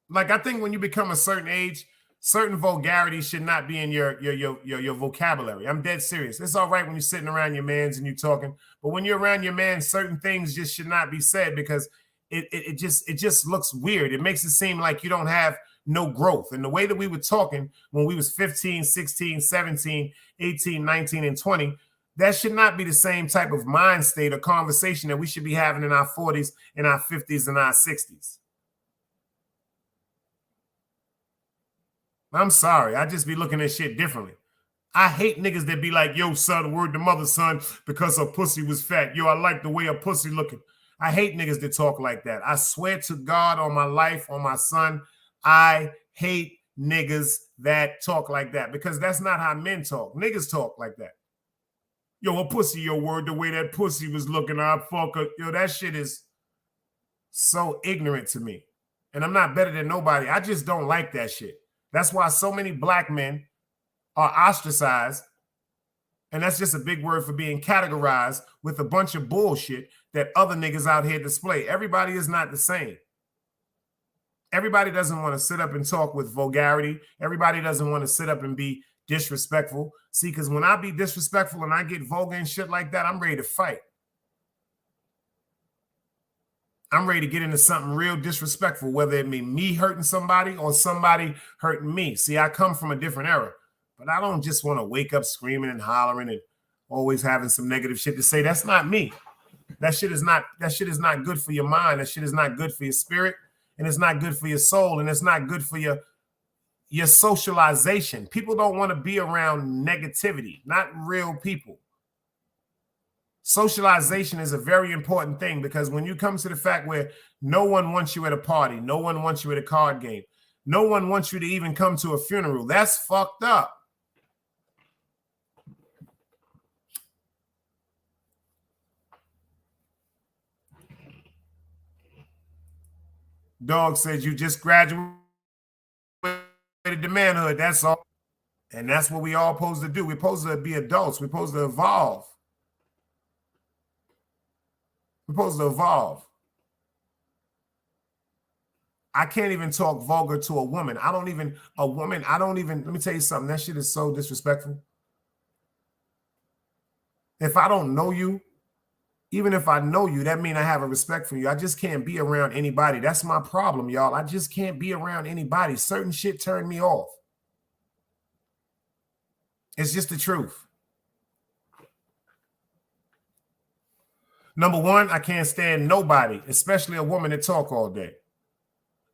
Like, I think when you become a certain age, certain vulgarity should not be in your vocabulary. I'm dead serious. It's all right when you're sitting around your mans and you're talking, but when you're around your man, certain things just should not be said because it just looks weird. It makes it seem like you don't have no growth. And the way that we were talking when we was 15, 16, 17, 18, 19, and 20, that should not be the same type of mind state or conversation that we should be having in our 40s, in our 50s, and our 60s. I'm sorry. I just be looking at shit differently. I hate niggas that be like, yo, son, word to mother, son, because her pussy was fat. Yo, I like the way her pussy looking. I hate niggas that talk like that. I swear to God on my life, on my son, I hate niggas that talk like that because that's not how men talk. Niggas talk like that. Yo, a pussy, your word, the way that pussy was looking, I fuck her. Yo, that shit is so ignorant to me. And I'm not better than nobody. I just don't like that shit. That's why so many black men are ostracized. And that's just a big word for being categorized with a bunch of bullshit that other niggas out here display. Everybody is not the same. Everybody doesn't want to sit up and talk with vulgarity. Everybody doesn't want to sit up and be disrespectful. See, because when I be disrespectful and I get vulgar and shit like that, I'm ready to fight. I'm ready to get into something real disrespectful, whether it be me hurting somebody or somebody hurting me. See, I come from a different era, but I don't just want to wake up screaming and hollering and always having some negative shit to say. That's not me. That shit is not good for your mind. That shit is not good for your spirit, and it's not good for your soul, and it's not good for your socialization. People don't want to be around negativity, not real people. Socialization is a very important thing because when you come to the fact where no one wants you at a party, no one wants you at a card game, no one wants you to even come to a funeral, that's fucked up. Dog says you just graduated to manhood, that's all. And that's what we all supposed to do. We're supposed to be adults. We're supposed to evolve. We're supposed to evolve. I can't even talk vulgar to a woman. Let me tell you something. That shit is so disrespectful. If I don't know you, even if I know you, that means I have a respect for you. I just can't be around anybody. That's my problem, y'all. I just can't be around anybody. Certain shit turned me off. It's just the truth. Number one, I can't stand nobody, especially a woman that talk all day.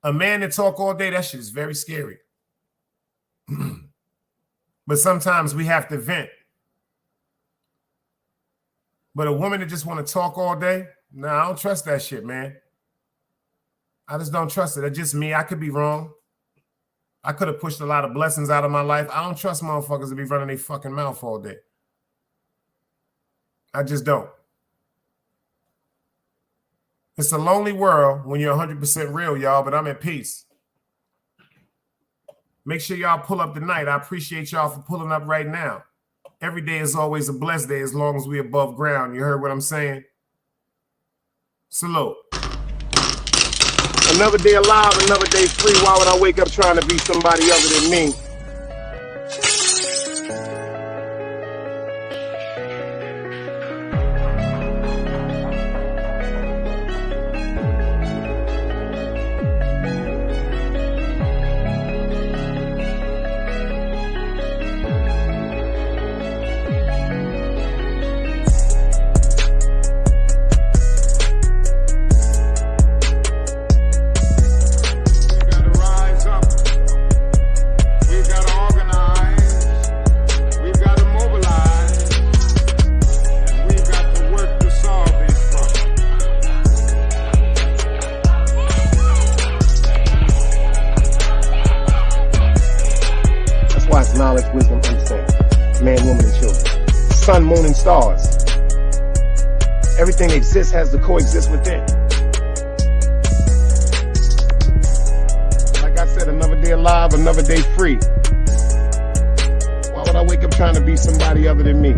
A man that talk all day, that shit is very scary. But sometimes we have to vent. But a woman that just want to talk all day, nah, I don't trust that shit, man. I just don't trust it. That's just me. I could be wrong. I could have pushed a lot of blessings out of my life. I don't trust motherfuckers to be running their fucking mouth all day. I just don't. It's a lonely world when you're 100% real, y'all, but I'm at peace. Make sure y'all pull up tonight. I appreciate y'all for pulling up right now. Every day is always a blessed day as long as we're above ground. You heard what I'm saying? Salute. Another day alive, another day free. Why would I wake up trying to be somebody other than me? Knowledge, wisdom, understanding. Man, woman, and children. Sun, moon, and stars. Everything that exists has to coexist within. Like I said, another day alive, another day free. Why would I wake up trying to be somebody other than me?